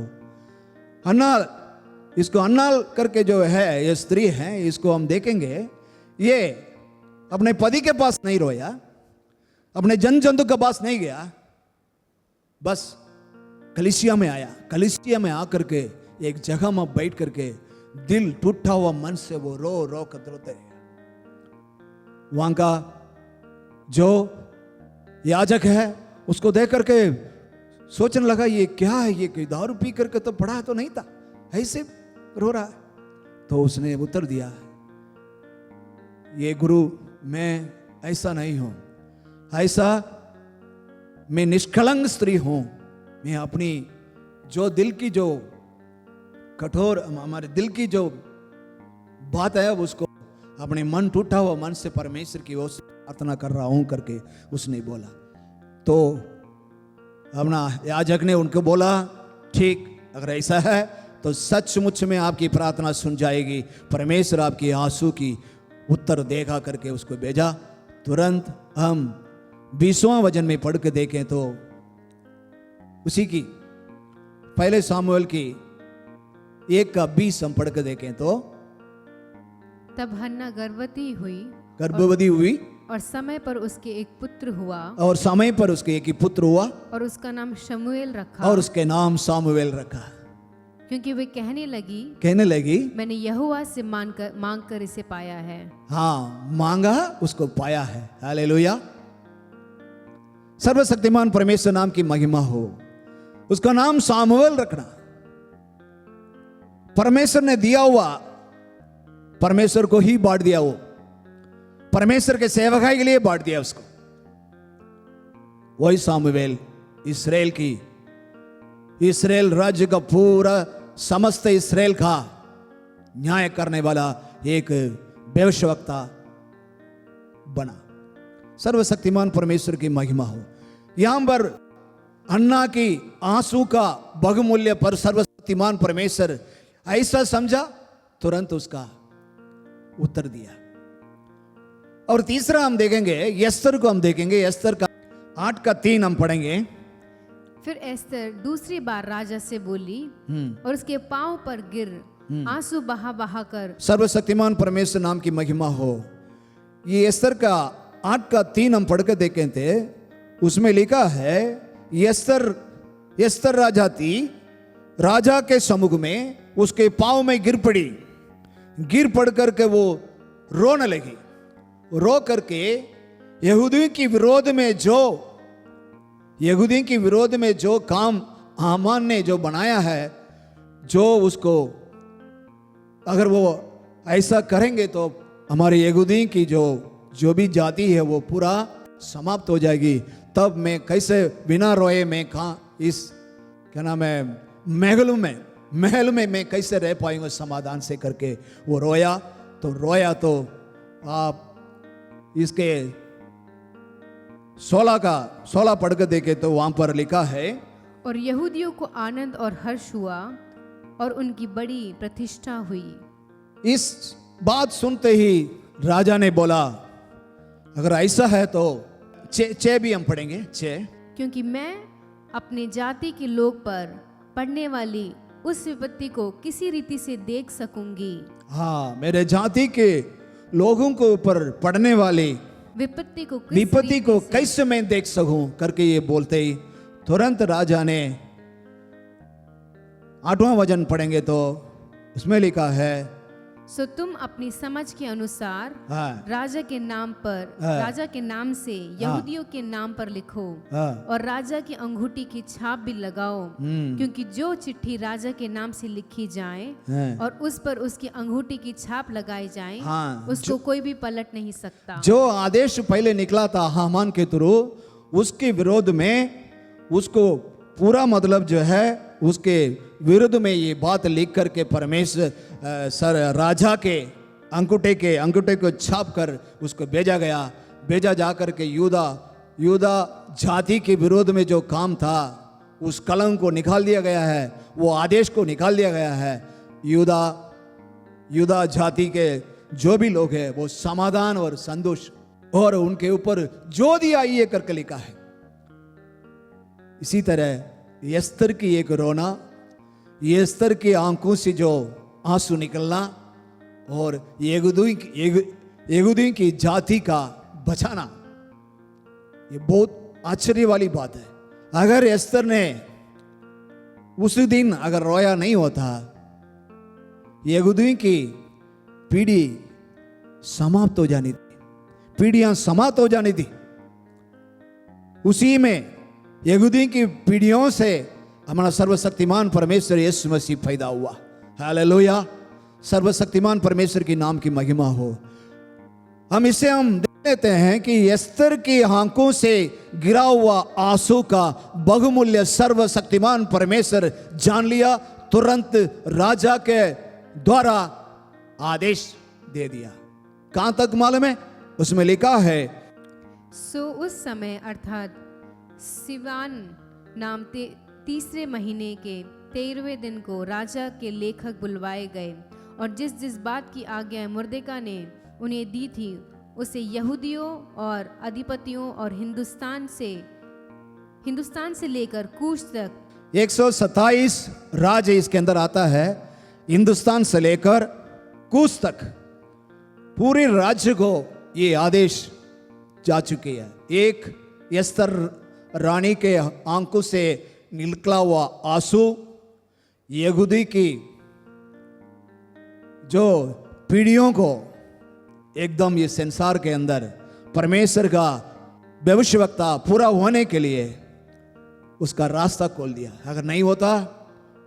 हन्नाल, इसको हन्नाल करके जो है ये स्त्री है, इसको हम देखेंगे, ये अपने पति के पास नहीं रोया, अपने जंतु के पास नहीं गया, बस कलीसिया में आया। कलीसिया में आकर के एक जगह में बैठ करके दिल टूटा हुआ मन से वो रो कर रोते। वहां का जो याजक है उसको देख करके सोचने लगा, ये क्या है, ये कोई दारू पी करके तो पड़ा तो नहीं था, ऐसे रो रहा है। तो उसने उत्तर दिया, ये गुरु मैं ऐसा नहीं हूं, ऐसा मैं निष्कलंक स्त्री हूं। मैं अपनी जो दिल की जो कठोर, हमारे दिल की जो बात है उसको अपने मन टूटा हुआ मन से परमेश्वर की ओर से प्रार्थना कर रहा हूं करके उसने बोला। तो अपना याजक ने उनको बोला, ठीक, अगर ऐसा है तो सचमुच में आपकी प्रार्थना सुन जाएगी, परमेश्वर आपकी आंसू की उत्तर देगा करके उसको भेजा। तुरंत हम 20वां वचन में पढ़ के देखें तो उसी की पहले सामुएल की 1:20 हम पढ़ के देखें तो, तब हन्ना गर्भवती हुई और समय पर उसके एक पुत्र हुआ, और समय पर उसके एक ही पुत्र हुआ, और उसका नाम शमूएल रखा, और उसके नाम सामुएल रखा, क्योंकि वे कहने लगी मैंने यहोवा से मांग कर इसे पाया है। हाँ, मांगा उसको पाया है। हालेलुया। सर्वशक्तिमान परमेश्वर नाम की महिमा हो। उसका नाम सामुएल रखना, परमेश्वर ने दिया हुआ, परमेश्वर को ही बांट दिया, वो परमेश्वर के सेवकाई के लिए बांट दिया उसको। वही सामुएल इस्राएल राज्य का पूरा समस्त इस्राएल का न्याय करने वाला एक भविष्यवक्ता बना। सर्वशक्तिमान परमेश्वर की महिमा हो। यहां पर अन्ना की आंसू का बहुमूल्य पर सर्वशक्तिमान परमेश्वर ऐसा समझा, तुरंत उसका उत्तर दिया। और तीसरा हम देखेंगे, एस्तर को हम देखेंगे, एस्तर का 8:3 हम पढ़ेंगे। फिर एस्तर दूसरी बार राजा से बोली और उसके पांव पर गिर आंसू बहा बहा कर। सर्वशक्तिमान परमेश्वर नाम की महिमा हो। ये एस्तर का 8:3 हम पढ़ के देखे थे, उसमें लिखा है एस्तर राजा थी, राजा के सम्मुख में उसके पांव में गिर पड़ी, गिर पड़ करके वो रोने लगी। रो करके यहूदियों की विरोध में जो काम हामान ने जो बनाया है, जो उसको अगर वो ऐसा करेंगे तो हमारे यहूदियों की जो भी जाति है वो पूरा समाप्त हो जाएगी। तब मैं कैसे बिना रोए मैं कहाँ इस क्या नाम है महल में मैं कैसे रह पाऊंगा समाधान से करके वो रोया। तो आप इसके 16 पढ़ के देखे तो वहां पर लिखा है, और यहूदियों को आनंद और हर्ष हुआ और उनकी बड़ी प्रतिष्ठा हुई। इस बात सुनते ही राजा ने बोला, अगर ऐसा है तो 6 भी हम पढ़ेंगे। 6 क्योंकि मैं अपने जाति के लोग पर पड़ने वाली उस विपत्ति को किसी रीति से देख सकूंगी। हाँ, मेरे जाति के लोगों को ऊपर पड़ने वाली विपत्ति को कैसे मैं देख सकूं करके ये बोलते ही तुरंत राजा ने 8वां वचन पढ़ेंगे तो उसमें लिखा है, सो तुम अपनी समझ के अनुसार हाँ, राजा के नाम से यहूदियों के नाम पर लिखो और राजा की अंगूठी की छाप भी लगाओ, क्योंकि जो चिट्ठी राजा के नाम से लिखी जाए और उस पर उसकी अंगूठी की छाप लगाई जाए, उसको कोई भी पलट नहीं सकता। जो आदेश पहले निकला था हामान के थ्रू, उसके विरोध में उसको पूरा मतलब जो है उसके विरुद्ध में ये बात लिख करके परमेश्वर राजा के अंगूठे को छाप कर उसको भेजा जा करके यूदा जाति के विरोध में जो काम था उस कलंक को निकाल दिया गया है, वो आदेश को निकाल दिया गया है। यूदा जाति के जो भी लोग हैं वो समाधान और संतोष और उनके ऊपर जो दिया ये करके लिखा है। इसी तरह एस्तर की एक रोना, एस्तर की आंखों से जो आंसू निकलना और यहूदियों की जाति का बचाना, ये बहुत आश्चर्य वाली बात है। अगर एस्तर ने उस दिन अगर रोया नहीं होता, यहूदियों की पीढ़ी समाप्त हो जानी थी, पीढ़ियां समाप्त हो जानी थी। उसी में यहूदियों की पीढ़ियों से हमारा सर्वशक्तिमान परमेश्वर यीशु मसीह पैदा हुआ। हालेलुया, सर्वशक्तिमान परमेश्वर की नाम की महिमा हो। हम देख लेते हैं कि एस्तर की आंखों से गिरा हुआ आंसू का बहुमूल्य सर्वशक्तिमान परमेश्वर जान लिया, तुरंत राजा के द्वारा आदेश दे दिया। कहां तक मालूम है? उसमें लिखा है, सो उस समय अर्थात सिवान नाम तीसरे महीने के 13वें दिन को राजा के लेखक बुलवाए गए और जिस बात की आज्ञा मुर्देका ने उन्हें दी थी उसे यहूदियों और अधिपतियों और हिंदुस्तान से लेकर कूश तक 127 राज्य इसके अंदर आता है। हिंदुस्तान से लेकर कूश तक पूरे राज्य को ये आदेश जा चुकी है। एक एस्तर रानी के आंखों से निकला हुआ आंसू यहूदी की जो पीढ़ियों को एकदम ये संसार के अंदर परमेश्वर का भविष्यवक्ता पूरा होने के लिए उसका रास्ता खोल दिया। अगर नहीं होता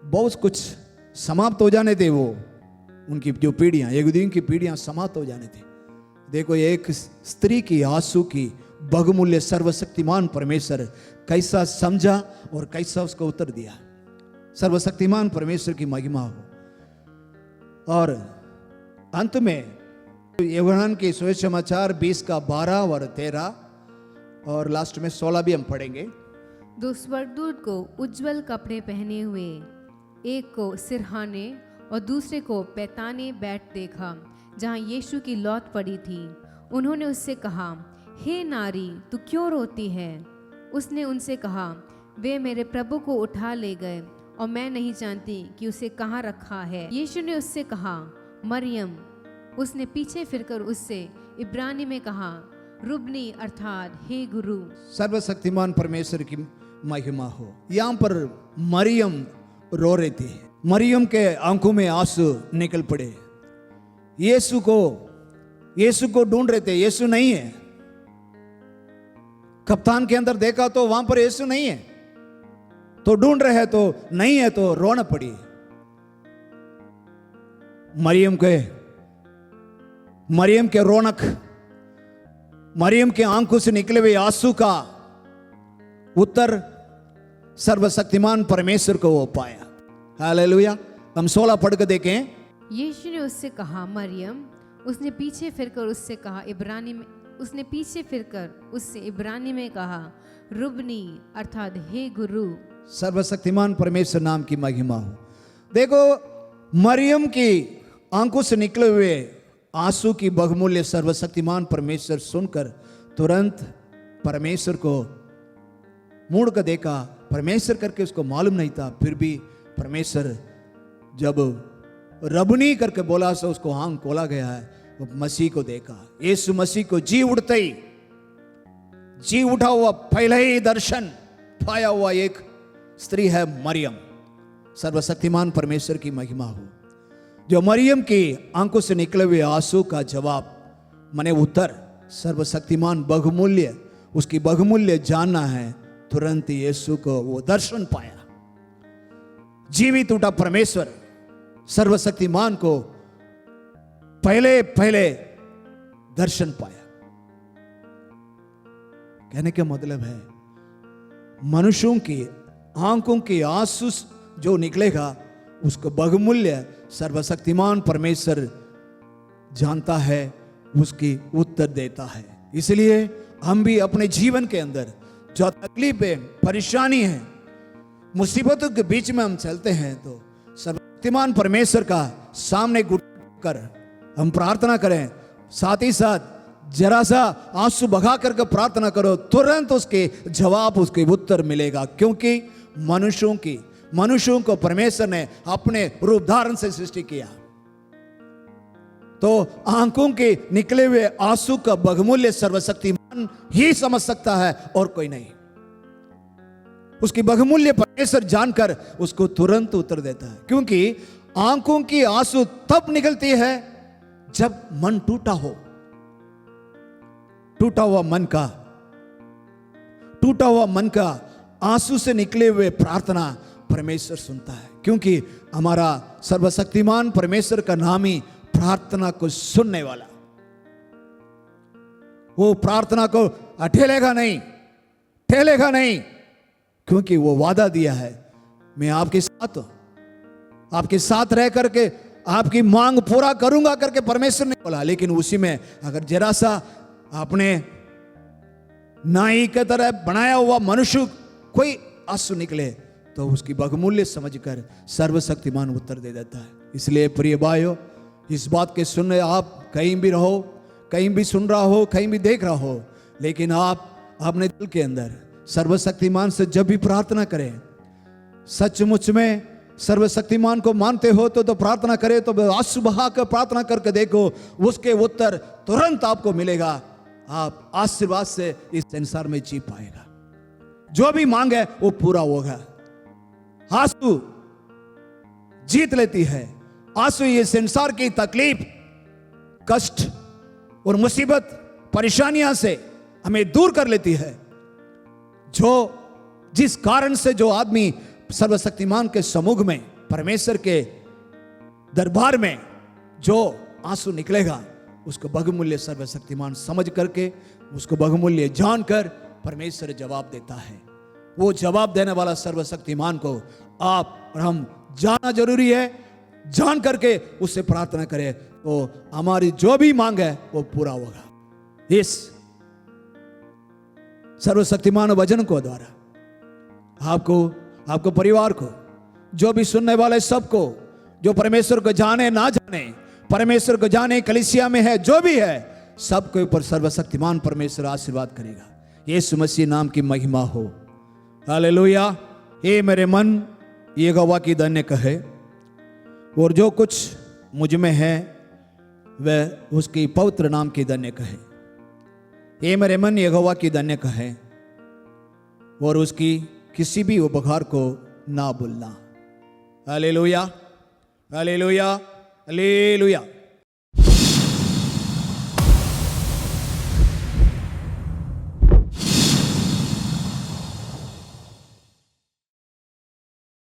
बहुत कुछ समाप्त हो जाने थे, वो उनकी जो पीढ़ियां यहूदियों की पीढ़ियां समाप्त हो जाने थी। देखो एक स्त्री की आंसू की बहुमूल्य सर्वशक्तिमान परमेश्वर कैसा समझा और कैसा उसको उत्तर दिया। सर्वशक्तिमान परमेश्वर की महिमा हो। और अंत में यूहन्ना के सुसमाचार 20 का 12 और 13 और लास्ट में 16 भी हम पढ़ेंगे। दो स्वर्गदूत को उज्जवल कपड़े पहने हुए, एक को सिरहाने और दूसरे को पैताने बैठ देखा, जहाँ यीशु की लौट पड़ी थी। उन्होंने उससे कहा, हे नारी, तू क्यों रोती है? उसने उनसे कहा, वे मेरे प्रभु को उठा ले गए और मैं नहीं जानती कि उसे कहाँ रखा है। यीशु ने उससे कहा, मरियम। उसने पीछे फिरकर उससे इब्रानी में कहा, रुबनी, अर्थात हे गुरु। सर्वशक्तिमान परमेश्वर की महिमा हो। यहाँ पर मरियम रो रही थी। मरियम के आंखों में आंसू निकल पड़े। यीशु को ढूंढ रहे थे, यीशु नहीं है। कप्तान के अंदर देखा तो वहां पर यीशु नहीं है, तो ढूंढ रहे हैं तो नहीं है, तो रोना पड़ी। मरियम के रोनक, मरियम के आंखों से निकले हुए आंसू का उत्तर सर्वशक्तिमान परमेश्वर को वो पाया। हालेलुया। हम 16 पढ़ के देखें। यीशु ने उससे कहा, मरियम। उसने पीछे फिरकर उससे कहा इब्रानी में कहा, रुबनी, अर्थात हे गुरु। सर्वशक्तिमान परमेश्वर नाम की महिमा हो। देखो, मरियम की आंखों से निकले हुए आंसू की बहुमूल्य सर्वशक्तिमान परमेश्वर सुनकर तुरंत परमेश्वर को मुड़ कर देखा। परमेश्वर करके उसको मालूम नहीं था, फिर भी परमेश्वर जब रबनी करके बोला सो उसको आंख खोला गया है। वो मसीह को देखा, यीशु मसीह को जी उठा हुआ पहले ही दर्शन पाया हुआ एक स्त्री है मरियम। सर्वशक्तिमान परमेश्वर की महिमा हो, जो मरियम की आंखों से निकले हुए आंसू का जवाब माने उत्तर सर्वशक्तिमान बहुमूल्य, उसकी बहुमूल्य जानना है। तुरंत यीशु को वो दर्शन पाया। जीवित उठा परमेश्वर सर्वशक्तिमान को पहले दर्शन पाया। कहने का मतलब है, मनुष्यों की आंखों के आंसू जो निकलेगा उसको बहुमूल्य सर्वशक्तिमान परमेश्वर जानता है, उसकी उत्तर देता है। इसलिए हम भी अपने जीवन के अंदर जो तकलीफें, परेशानी है, मुसीबतों के बीच में हम चलते हैं, तो सर्वशक्तिमान परमेश्वर का सामने घुट कर हम प्रार्थना करें। साथ ही साथ जरा सा आंसू बहा करके प्रार्थना करो, तुरंत उसके जवाब, उसके उत्तर मिलेगा। क्योंकि मनुष्यों को परमेश्वर ने अपने रूप धारण से सृष्टि किया, तो आंखों के निकले हुए आंसू का बहुमूल्य सर्वशक्तिमान ही समझ सकता है और कोई नहीं। उसकी बहुमूल्य परमेश्वर जानकर उसको तुरंत उत्तर देता है। क्योंकि आंखों की आंसू तब निकलती है जब मन टूटा हो। टूटा हुआ मन का आंसू से निकले हुए प्रार्थना परमेश्वर सुनता है। क्योंकि हमारा सर्वशक्तिमान परमेश्वर का नाम ही प्रार्थना को सुनने वाला। वो प्रार्थना को ठेलेगा नहीं, क्योंकि वो वादा दिया है, मैं आपके साथ रह करके आपकी मांग पूरा करूंगा करके परमेश्वर ने बोला। लेकिन उसी में अगर जरा सा अपने नाई के तरह बनाया हुआ मनुष्य कोई आंसू निकले, तो उसकी बहुमूल्य समझकर सर्वशक्तिमान उत्तर दे देता है। इसलिए प्रिय भाइयों, इस बात के सुनने आप कहीं भी रहो, कहीं भी सुन रहा हो, कहीं भी देख रहा हो, लेकिन आप अपने दिल के अंदर सर्वशक्तिमान से जब भी प्रार्थना करें, सचमुच में सर्वशक्तिमान को मानते हो तो प्रार्थना करें, तो आंसू बहा कर प्रार्थना करके देखो, उसके उत्तर तुरंत आपको मिलेगा। आप आशीर्वाद से इस संसार में जी पाएगा। जो भी मांग है वो पूरा होगा। आंसू जीत लेती है। आंसू ये संसार की तकलीफ, कष्ट और मुसीबत, परेशानियां से हमें दूर कर लेती है। जिस कारण से जो आदमी सर्वशक्तिमान के समूह में, परमेश्वर के दरबार में जो आंसू निकलेगा, उसको बहुमूल्य सर्वशक्तिमान समझ करके, उसको बहुमूल्य जानकर परमेश्वर जवाब देता है। वो जवाब देने वाला सर्वशक्तिमान को आप और हम जानना जरूरी है। जान करके उससे प्रार्थना करें तो हमारी जो भी मांग है वो पूरा होगा। इस सर्वशक्तिमान वचन को द्वारा आपको, आपको परिवार को, जो भी सुनने वाले सबको, जो परमेश्वर को जाने ना जाने, परमेश्वर को जाने कलीसिया में है, जो भी है, सबके ऊपर सर्वशक्तिमान परमेश्वर आशीर्वाद करेगा। यीशु मसीह नाम की महिमा हो। हालेलुया। ये मेरे मन यहोवा की धन्य कहे, और जो कुछ मुझ में है वह उसकी पवित्र नाम की धन्य कहे। ये मेरे मन यहोवा की धन्य कहे, और उसकी किसी भी उपकार को ना भूलना। Hallelujah, hallelujah, hallelujah.